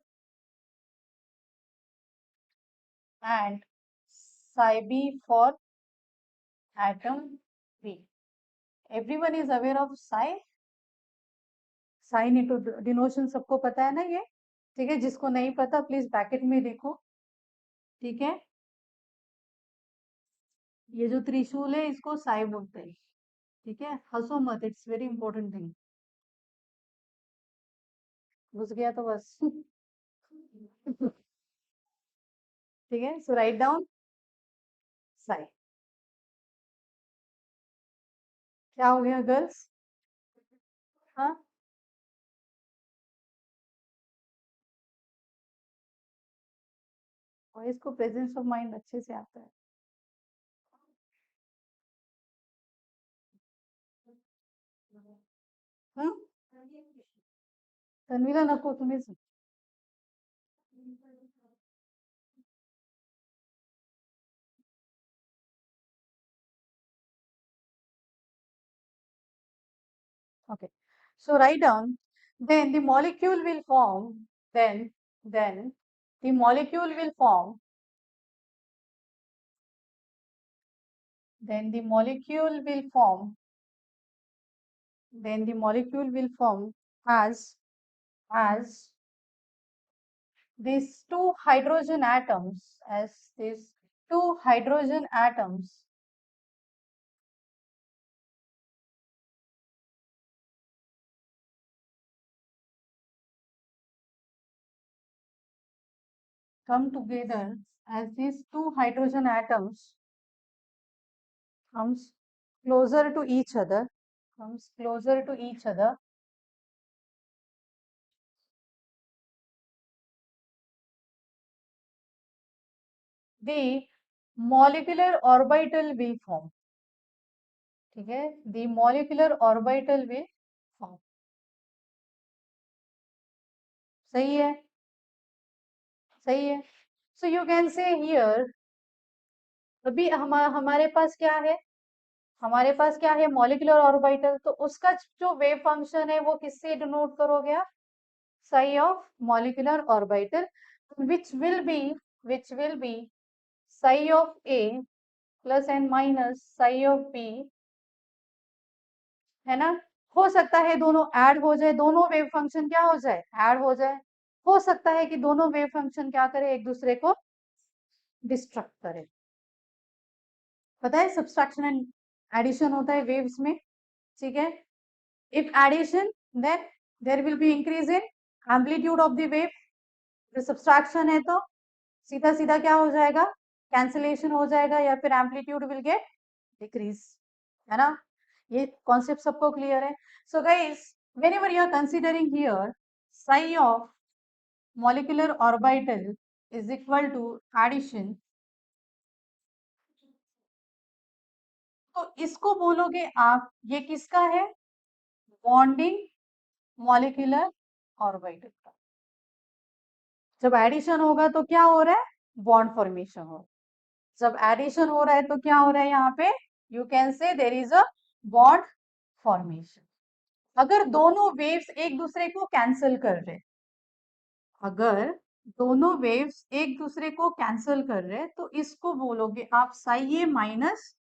and psi B for atom B. Everyone is aware of psi. Sign into denotation सबको पता है ना ये? ठीक है, जिसको नहीं पता प्लीज ब्रैकेट में देखो। ठीक है, ये जो त्रिशूल है इसको साई बोलते हैं। ठीक है, हंसो मत, इट्स वेरी इंपॉर्टेंट थिंग। घुस गया तो बस। ठीक है, सो राइट डाउन साई। क्या हो गया गर्ल्स? हाँ, और इसको प्रेजेंस ऑफ माइंड अच्छे से आता है। हाँ, तन्वीला नको तुम्हें। Okay, so write down. Then the molecule will form. Then the molecule will form. Then the molecule will form. Then the molecule will form as these two hydrogen atoms. As these two hydrogen atoms come together. As these two hydrogen atoms comes closer to each other. Comes closer to each other. The molecular orbital will form. ठीक है, the molecular orbital will form. सही है, सही है। So you can say here, अभी हमारे पास क्या है? हमारे पास क्या है? Molecular orbital. तो उसका जो वेव फंक्शन है वो किससे डिनोट करोगे आप? Sigh of molecular orbital, which will be psi of A plus and minus psi of B, है ना? हो सकता है दोनों ऐड हो जाए, दोनों वेव फंक्शन क्या हो जाए? ऐड हो जाए। हो सकता है कि दोनों वेव फंक्शन क्या करे? एक दूसरे को डिस्ट्रक्ट करे। पता है सब्सट्रैक्शन एंड एडिशन होता है वेव्स में। ठीक है, if addition then there will be increase in amplitude of the wave. जो सब्सट्रैक्शन है तो सीधा सीधा क्या हो जाएगा? कैंसिलेशन हो जाएगा या फिर एम्पलीट्यूड विल गेट डिक्रीज, है ना? ये कॉन्सेप्ट सबको क्लियर है? So guys, whenever you are considering here psi of molecular orbital is equal to addition, तो इसको बोलोगे आप ये किसका है? बॉन्डिंग मॉलिक्यूलर ऑर्बिटल का। जब एडिशन होगा तो क्या हो रहा है? बॉन्ड फॉर्मेशन हो। जब एडिशन हो रहा है तो क्या हो रहा है यहाँ पे? यू कैन से there is a bond formation. अगर दोनों वेव्स एक दूसरे को कैंसिल कर रहे, अगर दोनों वेव्स एक दूसरे को कैंसल कर रहे हैं, तो इसको बोलोगे आप psi A minus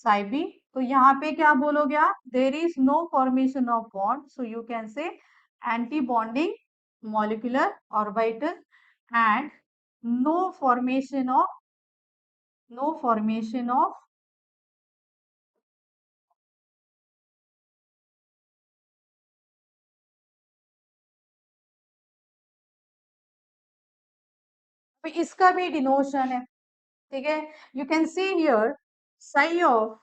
psi B. तो यहाँ पे क्या बोलोगे आप, there is no formation of bond, so you can say anti bonding molecular orbital and no formation of no formation of इसका भी डिनोशन है, ठीक है। You can see here psi of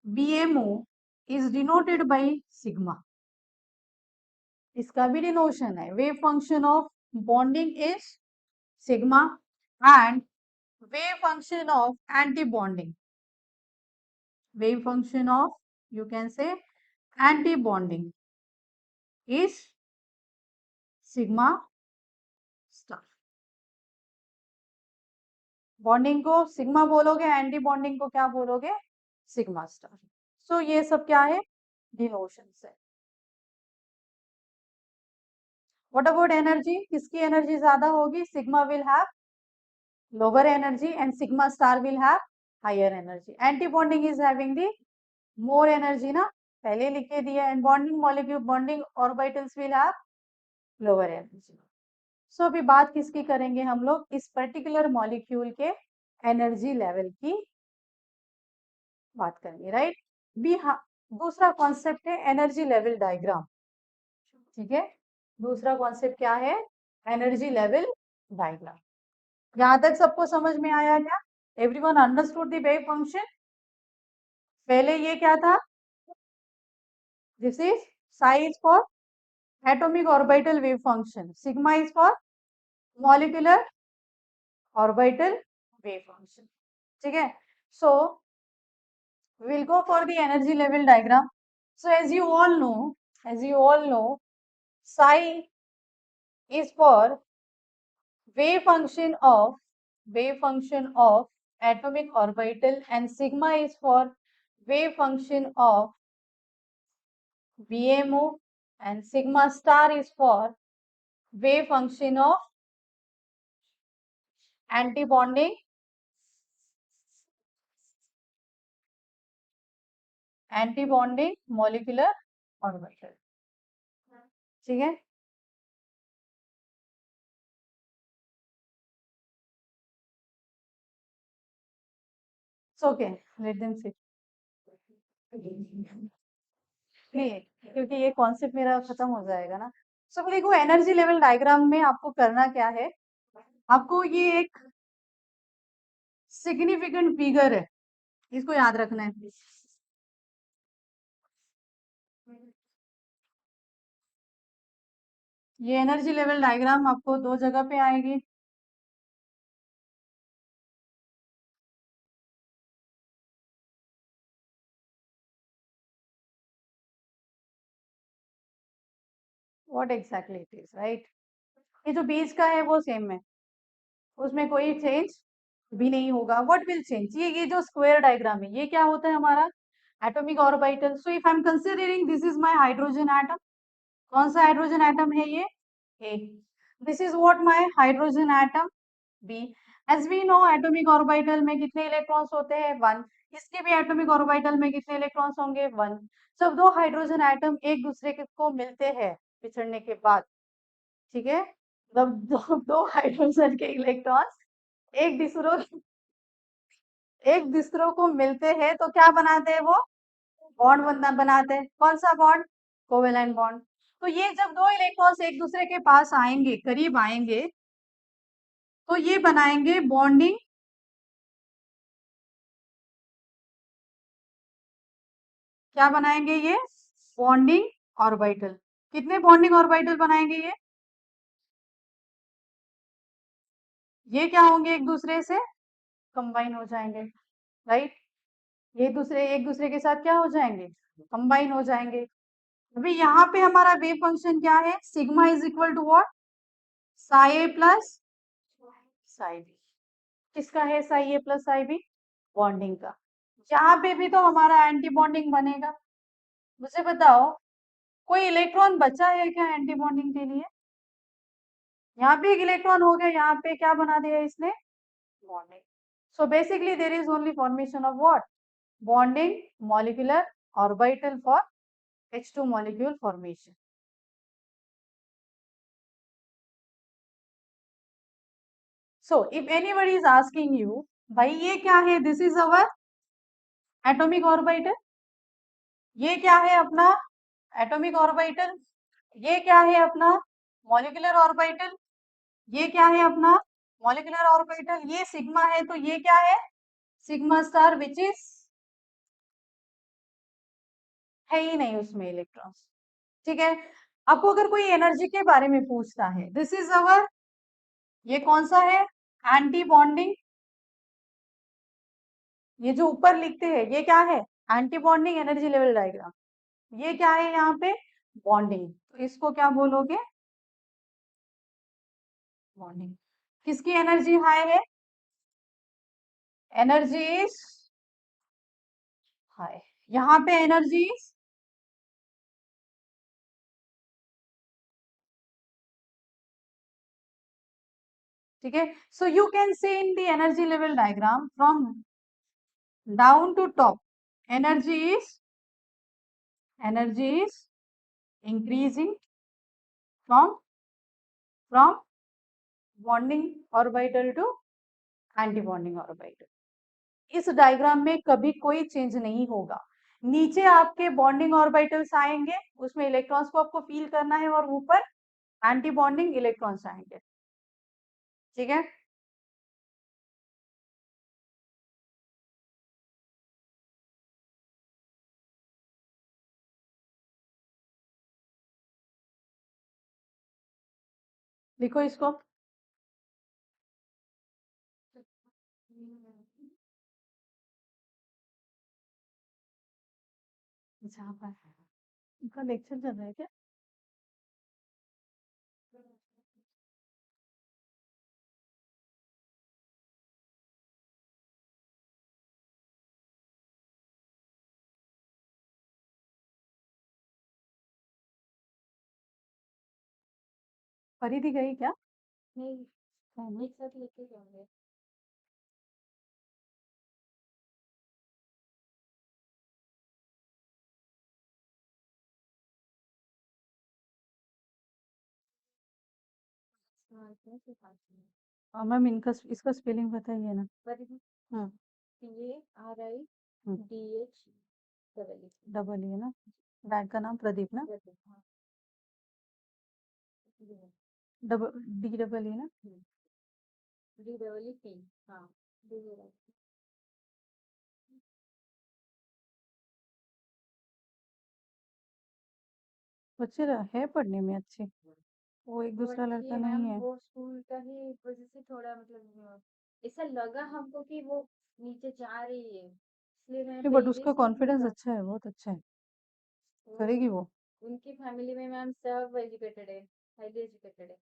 BMO is denoted by sigma, इसका भी denotation है। Wave function of bonding is sigma and wave function of anti-bonding, wave function of, you can say, anti-bonding is sigma star। Bonding को sigma बोलोगे, anti bonding को क्या बोलोगे, sigma star. सो ये सब क्या है, डिनोशन है। व्हाट अबाउट एनर्जी, किसकी एनर्जी ज्यादा होगी, sigma will have lower energy and sigma star will have higher energy. Anti bonding is having the more energy ना, पहले लिख के दिया, and bonding molecule bonding orbitals will have lower energy. So अभी बात किसकी करेंगे हम लोग, इस पर्टिकुलर मॉलिक्यूल के एनर्जी लेवल की बात करेंगे, राइट। भी हाँ, दूसरा कॉन्सेप्ट है एनर्जी लेवल डायग्राम, ठीक है। दूसरा कॉन्सेप्ट क्या है, एनर्जी लेवल डायग्राम। यहां तक सबको समझ में आया क्या, everyone understood the wave function. पहले ये क्या था, this is Sai is for atomic orbital wave function, sigma is for molecular orbital wave function, ठीक है। सो we'll go for the energy level diagram. So as you all know, psi is for wave function of atomic orbital, and sigma is for wave function of BMO, and sigma star is for wave function of anti-bonding molecular orbital, ठीक है। So okay, let them sit, नहीं क्योंकि ये concept मेरा खत्म हो जाएगा ना। सो देखो एनर्जी लेवल डायग्राम में आपको करना क्या है, आपको ये एक सिग्निफिकेंट फिगर है, इसको याद रखना है। ये एनर्जी लेवल डायग्राम आपको दो जगह पे आएगी, what exactly it is, right. ये जो बीच का है वो सेम है, उसमें कोई चेंज भी नहीं होगा। व्हाट विल चेंज, ये जो स्क्वायर डायग्राम है ये क्या होता है हमारा atomic orbital. So if I am considering this is my hydrogen atom, कौन सा हाइड्रोजन एटम है ये, A. This is what my hydrogen atom B. As we know atomic orbital में कितने इलेक्ट्रॉन्स होते हैं, वन। इसके भी एटॉमिक ऑर्बिटल में कितने इलेक्ट्रॉन्स होंगे, वन। जब दो हाइड्रोजन एटम एक दूसरे को मिलते हैं बिछड़ने के बाद, ठीक है, जब दो हाइड्रोजन के इलेक्ट्रॉन्स एक दूसरों एक दूसरों को मिलते हैं तो क्या बनाते हैं वो, बॉन्ड बनाते हैं। कौन सा बॉन्ड, कोवेलेंट बॉन्ड। तो ये जब दो इलेक्ट्रॉन्स एक दूसरे के पास आएंगे, करीब आएंगे, तो ये बनाएंगे बॉन्डिंग, क्या बनाएंगे ये, बॉन्डिंग ऑर्बिटल। कितने बॉन्डिंग ऑर्बिटल बनाएंगे ये क्या होंगे, एक दूसरे से कंबाइन हो जाएंगे, राइट। ये दूसरे एक दूसरे के साथ क्या हो जाएंगे, कंबाइन हो जाएंगे। अभी यहाँ पे हमारा वेव फंक्शन क्या है, sigma is equal to what, psi A plus psi B. किसका है psi A plus psi B, bonding का। यहाँ पे भी तो हमारा एंटी बॉन्डिंग बनेगा। मुझे बताओ कोई इलेक्ट्रॉन बचा है क्या एंटी बॉन्डिंग के लिए, यहाँ पे एक इलेक्ट्रॉन हो गया, यहाँ पे क्या बना दिया इसने, bonding. So basically there is only formation of what, bonding molecular orbital for H2 molecule formation. So if anybody is asking you, भाई ये क्या है, this is our atomic orbital, ये क्या है अपना atomic orbital, ये क्या है अपना molecular orbital, ये क्या है अपना molecular orbital, ये सिग्मा है, तो ये क्या है सिग्मा स्टार, विच इज है ही नहीं उसमें इलेक्ट्रॉन्स. ठीक है. आपको अगर कोई एनर्जी के बारे में पूछता है, दिस इज अवर, ये कौन सा है, एंटी बॉन्डिंग, ये जो ऊपर लिखते हैं ये क्या है, anti bonding energy level diagram. ये क्या है यहाँ पे, बॉन्डिंग, तो इसको क्या बोलोगे, बॉन्डिंग. किसकी एनर्जी हाई है, एनर्जी इज हाई, यहाँ पे एनर्जी इज, ठीक है. So you can see in the energy level diagram from down to top, energy is, energy is increasing from bonding orbital to anti bonding orbital. इस diagram में कभी कोई change नहीं होगा. नीचे आपके बॉन्डिंग ऑर्बिटल्स आएंगे, उसमें इलेक्ट्रॉन्स को आपको फील करना है, और ऊपर एंटी बॉन्डिंग इलेक्ट्रॉन्स आएंगे. ठीक है. लिखो इसको. जहाँ पर उनका लेक्चर चल रहा है क्या, परिधि गई क्या, नहीं, एक साथ लेके जाओगे. मैम इनका इसका स्पेलिंग बताइए ना. हाँ, PARI DH डबल ई है ना, डैड का नाम प्रदीप ना, डबल डी डबल ई ना, DEEP. हाँ, बच्चे है पढ़ने में अच्छे, वो एक दूसरा लड़का नहीं है. वो स्कूल का ही वजह से थोड़ा मतलब ऐसा लगा हमको कि वो नीचे जा रही है, इसलिए मैं नहीं, बट उसका कॉन्फिडेंस अच्छा है, बहुत अच्छा है, करेगी वो. उनकी फैमिली में मैम सब एजुकेटेड है, हाईली एजुकेटेड है.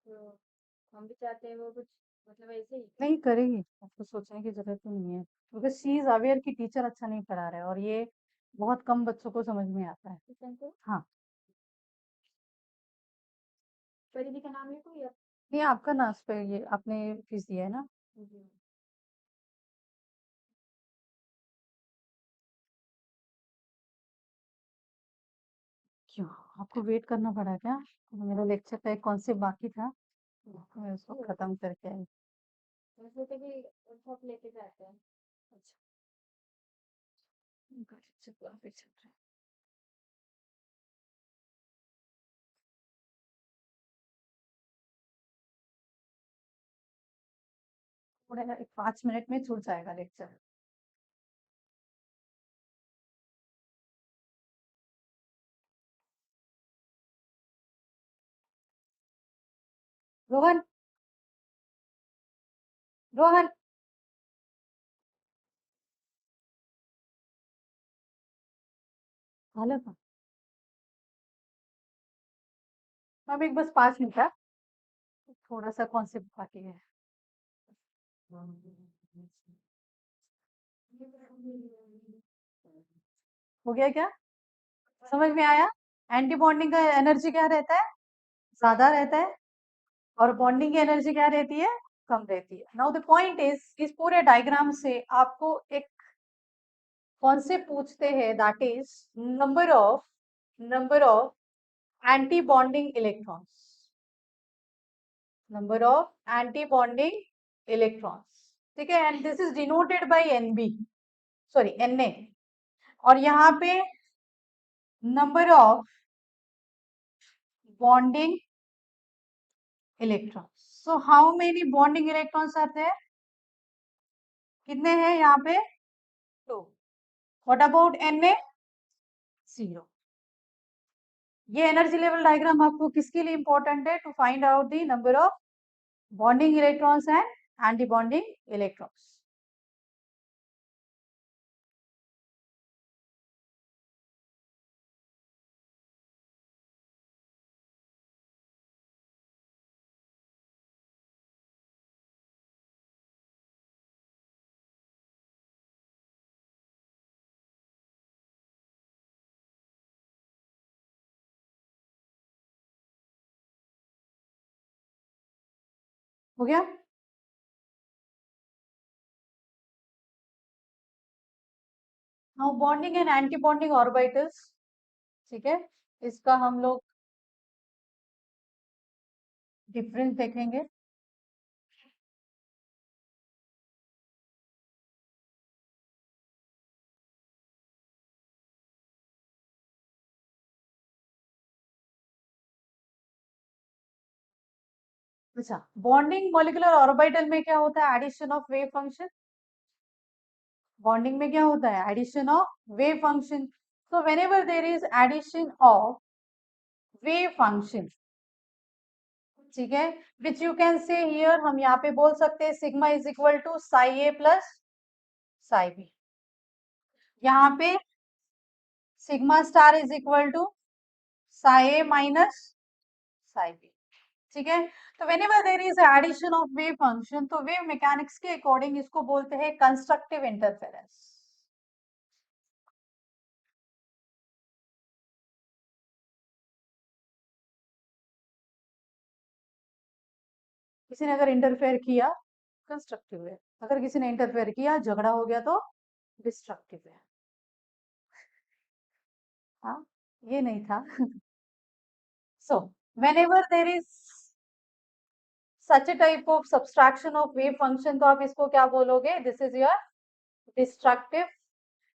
तो हम भी चाहते हैं वो कुछ मतलब ऐसे ही. नहीं करेगी, आपको सोचने की जरूरत ही नहीं है, क्योंकि शी इज अवेयर कि टीचर अच्छा नहीं पढ़ा रहा है, और ये बहुत कम बच्चों को समझ में आता है. हाँ. परिधि का नाम लिखो या नहीं, आपका नाम पे ये आपने फीस दिया है ना. क्यों, आपको वेट करना पड़ा क्या, मेरा लेक्चर का एक कॉन्सेप्ट बाकी था, मैं उसको खत्म करके आई. वैसे तो भी सब लेके जाते हैं. अच्छा, उनका लेक्चर काफी चल रहा है. थोड़ा 5 मिनट में छूट जाएगा लेक्चर. रोहन, रोहन, हालत ना. मैम एक बस 5 मिनट है, थोड़ा सा कॉन्सेप्ट बाकी है. हो गया क्या, समझ में आया, एंटी बॉन्डिंग का एनर्जी क्या रहता है, ज्यादा रहता है और बॉन्डिंग की एनर्जी क्या रहती है, कम रहती है। नाउ द पॉइंट इज, इस पूरे डायग्राम से आपको एक कॉन्सेप्ट पूछते हैं, that is number of anti bonding electrons, number of anti bonding electrons, ठीक है, and this is denoted by NB, sorry Na, और यहाँ पे number of bonding electrons. So how many bonding electrons are there, कितने हैं यहाँ पे, 2। What about Na, 0। ये एनर्जी लेवल डायग्राम आपको किसके लिए इंपॉर्टेंट है, to find out the number of bonding electrons and anti bonding electrons. हो गया। Now bonding and anti bonding orbitals, ठीक है, इसका हम लोग डिफरेंस देखेंगे। अच्छा, बॉन्डिंग मॉलिक्यूलर ऑर्बिटल में क्या होता है, addition of wave function. Bonding में क्या होता है, addition of wave function. So whenever there is addition of wave function, ठीक है, which you can say here, हम यहाँ पे बोल सकते हैं sigma is equal to psi A plus psi B. यहाँ पे sigma star is equal to psi A minus psi B, ठीक है। तो whenever there is addition of wave function, तो वेव मैकेनिक्स के अकॉर्डिंग इसको बोलते हैं कंस्ट्रक्टिव इंटरफेरेंस। किसी ने अगर इंटरफेयर किया, कंस्ट्रक्टिव है, अगर किसी ने इंटरफेयर किया, झगड़ा हो गया, तो डिस्ट्रक्टिव है। हाँ, ये नहीं था। सो whenever there is such a type of subtraction of wave function, तो आप इसको क्या बोलोगे, this is your destructive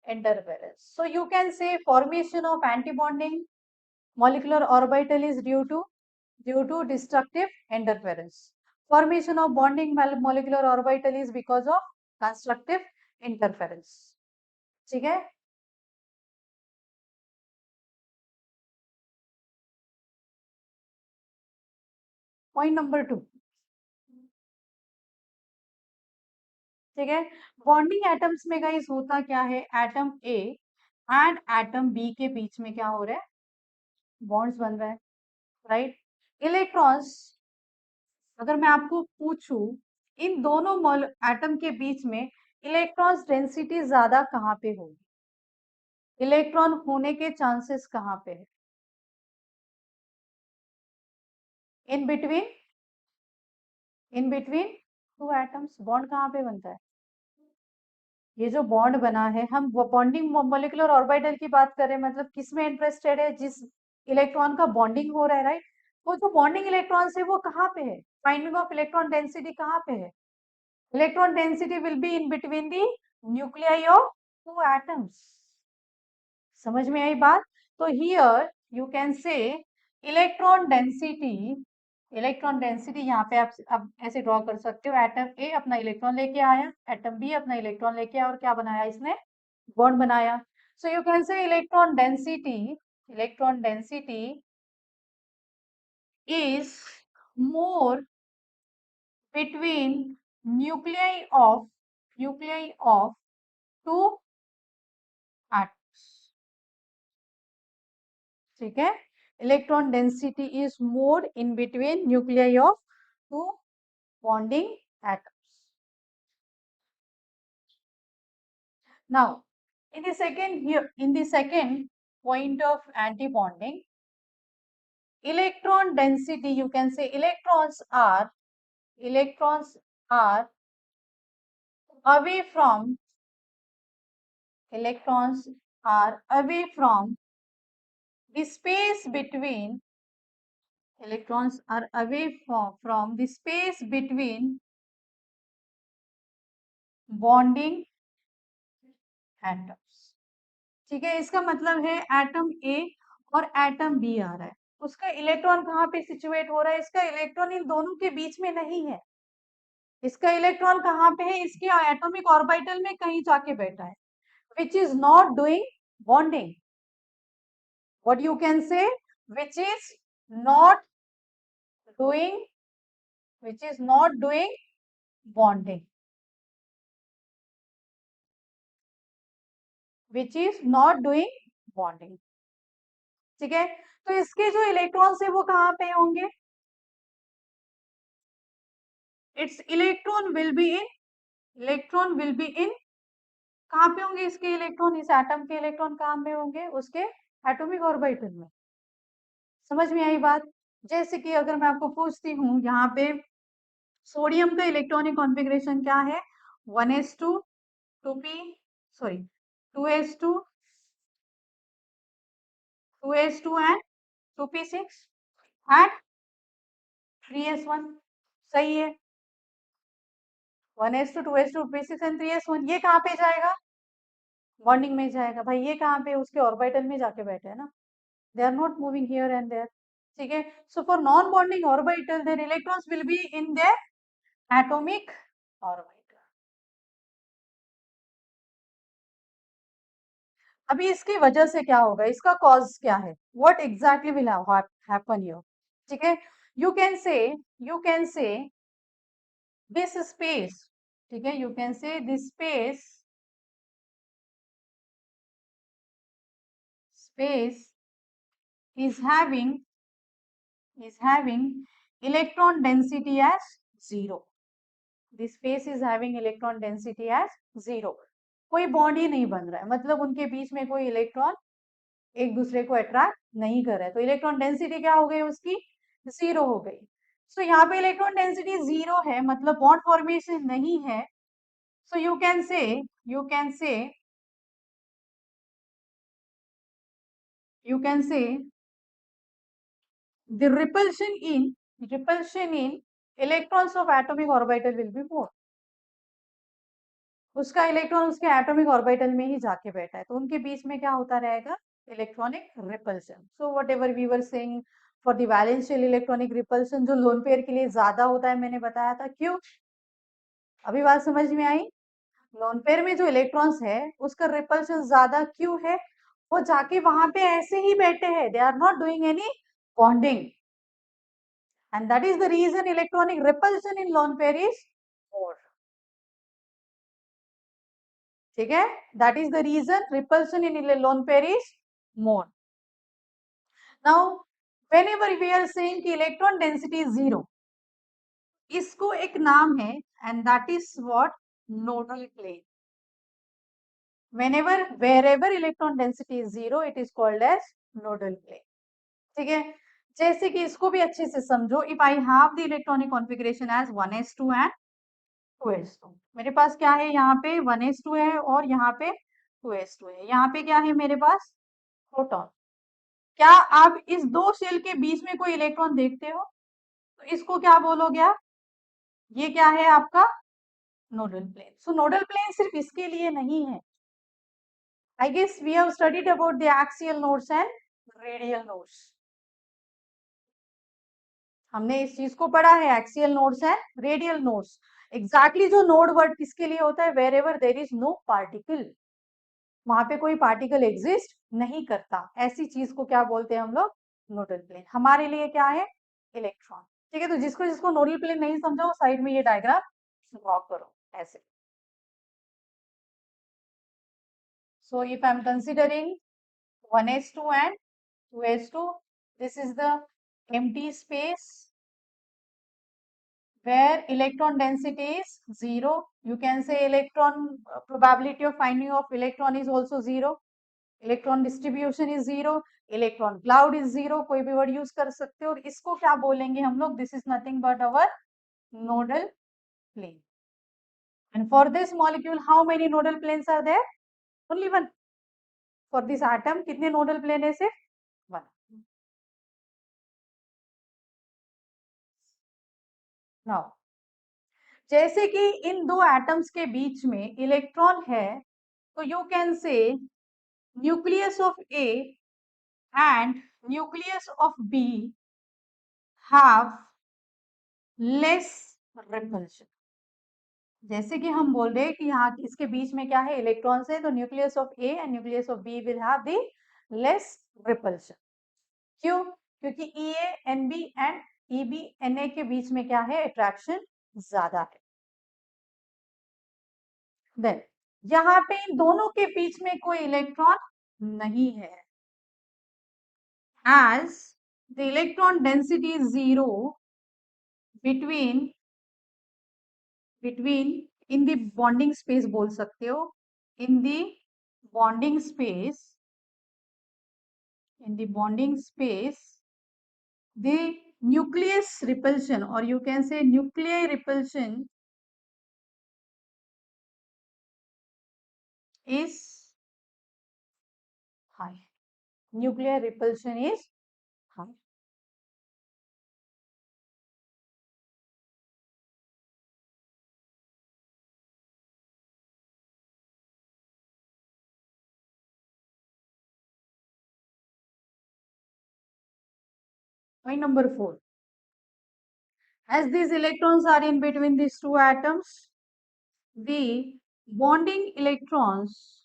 interference. So you can say formation of antibonding molecular orbital is due to destructive interference. Formation of bonding molecular orbital is because of constructive interference. ठीक है। Point number 2, ठीक है, bonding atoms में guys होता क्या है, atom A and atom B के बीच में क्या हो रहा है, बॉन्ड्स बन रहा है, राइट। इलेक्ट्रॉन्स, अगर मैं आपको पूछूं, इन दोनों एटम के बीच में इलेक्ट्रॉन्स डेंसिटी ज्यादा कहाँ पे होगी, इलेक्ट्रॉन होने के चांसेस कहाँ पे है, in between two atoms, bond कहाँ पे बनता है, ये जो बॉन्ड बना है, हम बॉन्डिंग मॉलिक्यूलर ऑर्बिटल की बात करें, मतलब किस में इंटरेस्टेड है, जिस इलेक्ट्रॉन का बॉन्डिंग हो रहा है, राइट। वो जो बॉन्डिंग इलेक्ट्रॉन्स है वो कहाँ पे है, फाइंडिंग ऑफ इलेक्ट्रॉन डेंसिटी कहाँ पे है, electron density will be in between the nuclei of two atoms. समझ में आई बात। तो here you can say electron density, electron density यहाँ पे आप ऐसे ड्रॉ कर सकते हो, एटम ए अपना इलेक्ट्रॉन लेके आया, एटम बी अपना इलेक्ट्रॉन लेके आया, और क्या बनाया इसने, बॉन्ड बनाया। So you can say electron density is more between nuclei of two atoms, ठीक है, electron density is more in between nuclei of two bonding atoms. Now in the second point of anti-bonding, electron density, you can say electrons are away from electrons are away from the space between electrons are away from the space between bonding atoms. ठीक है, इसका मतलब है atom ए और atom B आ रहा है, उसका electron कहाँ पे सिचुएट हो रहा है? इसका इलेक्ट्रॉन इन दोनों के बीच में नहीं है, इसका इलेक्ट्रॉन कहाँ पे है? इसके एटॉमिक ऑर्बिटल में कहीं जाके बैठा है, which is not doing bonding. What you can say? Which is not doing bonding. Which is not doing bonding. ठीक है, तो इसके जो इलेक्ट्रॉन्स है वो कहाँ पे होंगे? Its electron will be in कहाँ पे होंगे इसके इलेक्ट्रॉन? इस एटम के इलेक्ट्रॉन कहाँ पे होंगे? उसके एटॉमिक ऑर्बिटल में। समझ में आई बात? जैसे कि अगर मैं आपको पूछती हूँ यहाँ पे सोडियम का इलेक्ट्रॉनिक कॉन्फ़िगरेशन क्या है? 1s2 2p sorry 2s2 and 2p6 and 3s1 सही है। 1s2 2s2 2p6 and 3s1 ये कहाँ पे जाएगा? बॉन्डिंग में जाएगा। भाई ये कहाँ पे? उसके ऑर्बिटल में जाके बैठे हैं ना, they are not moving here and there. ठीक है, so for non bonding orbital their electrons will be in their atomic orbital. अभी इसकी वजह से क्या होगा? इसका कॉज क्या है? what exactly will happen here? ठीक है, you can say this space, ठीक है, you can say this space is having electron density as 0. This space is having electron density as 0. कोई बॉन्ड ही नहीं बन रहा है, मतलब उनके बीच में कोई इलेक्ट्रॉन एक दूसरे को अट्रैक्ट नहीं कर रहा है, तो इलेक्ट्रॉन डेंसिटी क्या हो गई उसकी? 0 हो गई। सो यहाँ पे इलेक्ट्रॉन डेंसिटी 0 है, मतलब बॉन्ड फॉर्मेशन नहीं है। सो यू कैन से यू कैन से the repulsion in electrons of atomic orbital will be more. उसका इलेक्ट्रॉन उसके एटॉमिक ऑर्बिटल में ही जाके बैठा है, तो उनके बीच में क्या होता रहेगा? Electronic repulsion. So whatever we were saying for the valential electronic repulsion जो लोन पेयर के लिए ज्यादा होता है, मैंने बताया था क्यों? अभी बात समझ में आई? लोन पेयर में जो इलेक्ट्रॉन्स है उसका रिपल्शन ज्यादा क्यों है? वो जाके वहां पे ऐसे ही बैठे हैं, they are not doing any bonding, and that is the reason electronic repulsion in lone pair is more. ठीक है, that is the reason repulsion in lone pair is more. Now whenever we are saying कि electron density is 0, इसको एक नाम है and that is what? Nodal plane. Wherever electron density is 0, it is called as nodal plane. ठीक है, जैसे कि इसको भी अच्छे से समझो. If I have the electronic configuration as 1s2 and 2s2, मेरे पास क्या है? यहाँ पे 1s2 है और यहाँ पे 2s2 है. यहाँ पे क्या है मेरे पास? प्रोटॉन. क्या आप इस दो शेल के बीच में कोई इलेक्ट्रॉन देखते हो? तो इसको क्या बोलोगे आप? ये क्या है आपका? Nodal plane. So nodal plane सिर्फ इसके लिए नहीं है. I guess we have studied about the axial nodes and radial nodes. हमने इस चीज को पढ़ा है, axial nodes and radial nodes. Exactly जो नोड वर्ड किसके लिए होता है? Wherever there is no particle, वहां पे कोई पार्टिकल एग्जिस्ट नहीं करता, ऐसी चीज को क्या बोलते हैं हम लोग? Nodal plane. हमारे लिए क्या है? इलेक्ट्रॉन. ठीक है, तो जिसको जिसको नोडल प्लेन नहीं समझा वो साइड में ये डायग्राम ड्रॉ करो ऐसे. सो if I am considering 1s2 and 2s2, this is the empty space where electron density is 0. You can say electron probability of finding of electron is also 0. Electron distribution is zero, electron cloud is zero, कोई भी word use कर सकते हो। और इसको क्या बोलेंगे हम लोग? This is nothing but our nodal plane. And for this molecule how many nodal planes are there? Only one. For this atom कितने नोडल प्लेन है? सिर्फ वन। नाउ जैसे कि इन दो एटम्स के बीच में इलेक्ट्रॉन है, तो यू कैन से nucleus of A and nucleus of B have less repulsion। जैसे कि हम बोल रहे हैं कि यहाँ इसके बीच में क्या है? इलेक्ट्रॉन्स है, तो nucleus of A and nucleus of B will have the less repulsion. क्यों? क्योंकि E A N B and E B N A के बीच में क्या है? अट्रैक्शन ज्यादा है। देन यहाँ पे इन दोनों के बीच में कोई इलेक्ट्रॉन नहीं है। as the electron density is zero between in the bonding space बोल सकते हो, in the bonding space, the nucleus repulsion, or you can say nuclei repulsion is high. Nuclear repulsion is high. Point number 4. As these electrons are in between these two atoms, the bonding electrons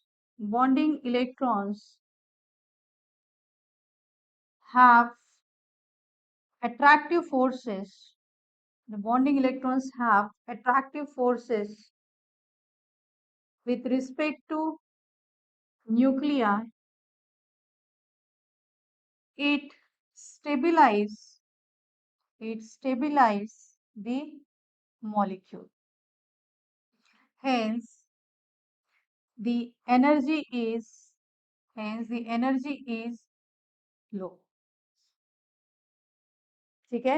have attractive forces. The bonding electrons have attractive forces with respect to nuclei. It stabilizes the molecule. Hence, the energy is low. ठीक है।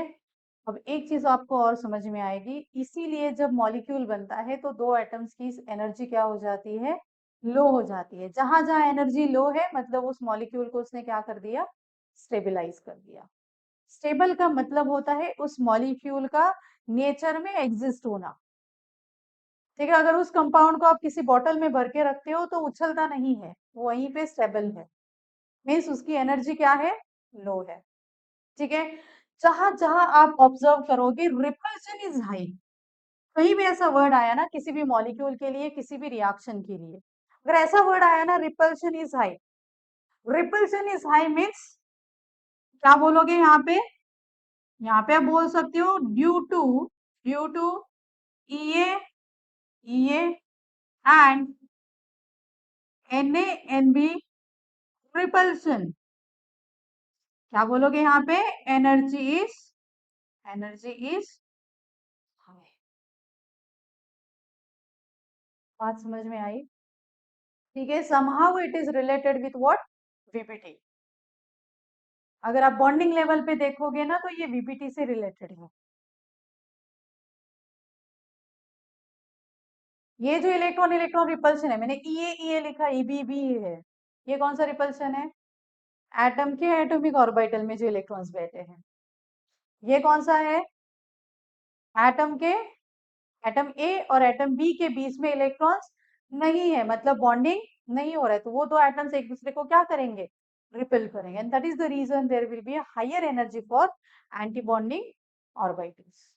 अब एक चीज आपको और समझ में आएगी, इसीलिए जब मॉलिक्यूल बनता है तो दो एटम्स की एनर्जी क्या हो जाती है? लो हो जाती है। जहां जहां एनर्जी लो है मतलब उस मॉलिक्यूल को उसने क्या कर दिया? स्टेबलाइज कर दिया। स्टेबल का मतलब होता है उस मॉलिक्यूल का नेचर में एग्जिस्ट होना। ठीक है, अगर उस कंपाउंड को आप किसी बॉटल में भर के रखते हो तो उछलता नहीं है, वो वहीं पे स्टेबल है। मीन्स उसकी एनर्जी क्या है? लो है। ठीक है। जहां जहां आप ऑब्जर्व करोगे रिपल्शन इज हाई, कहीं भी ऐसा वर्ड आया ना किसी भी मॉलिक्यूल के लिए, किसी भी रिएक्शन के लिए, अगर ऐसा वर्ड आया ना रिपल्शन इज हाई, मीन्स क्या बोलोगे यहाँ पे? यहाँ पे आप बोल सकते हो due to E A and N A N B repulsion. क्या बोलोगे यहाँ पे? Energy is high. बात समझ में आई? ठीक है। Somehow it is related with what? VPT. अगर आप बॉन्डिंग लेवल पे देखोगे ना तो ये वीपीटी से रिलेटेड है। ये जो इलेक्ट्रॉन इलेक्ट्रॉन रिपल्शन है, मैंने ई ए लिखा, ई बी है, ये कौन सा रिपल्शन है? एटम के एटॉमिक ऑर्बिटल में जो इलेक्ट्रॉन्स बैठे हैं। ये कौन सा है? एटम के एटम ए और एटम बी के बीच में इलेक्ट्रॉन्स नहीं है, मतलब बॉन्डिंग नहीं हो रहा है, तो वो दो एटम्स एक दूसरे को क्या करेंगे? रिपेल करेंगे। And that is the reason there will be a higher energy for anti bonding orbitals.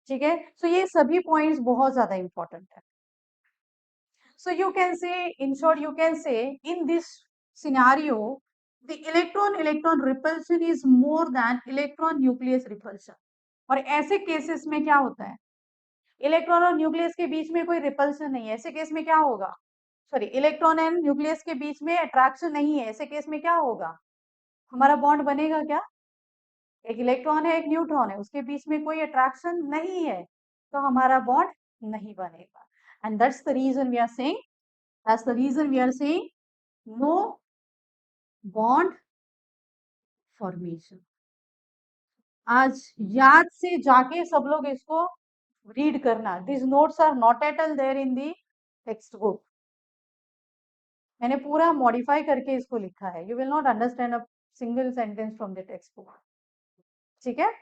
ठीक है। सो ये सभी पॉइंट्स बहुत ज्यादा इंपॉर्टेंट है। So you can say, in short, you can say in this scenario, the electron-electron repulsion is more than electron-nucleus repulsion. और ऐसे cases में क्या होता है? इलेक्ट्रॉन और न्यूक्लियस के बीच में कोई रिपल्शन नहीं है, ऐसे केस में क्या होगा? सॉरी, इलेक्ट्रॉन एंड न्यूक्लियस के बीच में अट्रैक्शन नहीं है, ऐसे केस में क्या होगा? हमारा बॉन्ड बनेगा क्या? एक इलेक्ट्रॉन है, एक न्यूट्रॉन है, उसके बीच में कोई अट्रैक्शन नहीं है, तो हमारा बॉन्ड नहीं बनेगा। And that's the reason we are saying no bond formation. आज याद से जाके सब लोग इसको रीड करना। This notes are not at all there in the text book. मैंने पूरा मॉडिफाई करके इसको लिखा है। You will not understand a single sentence from the text book. ठीक है।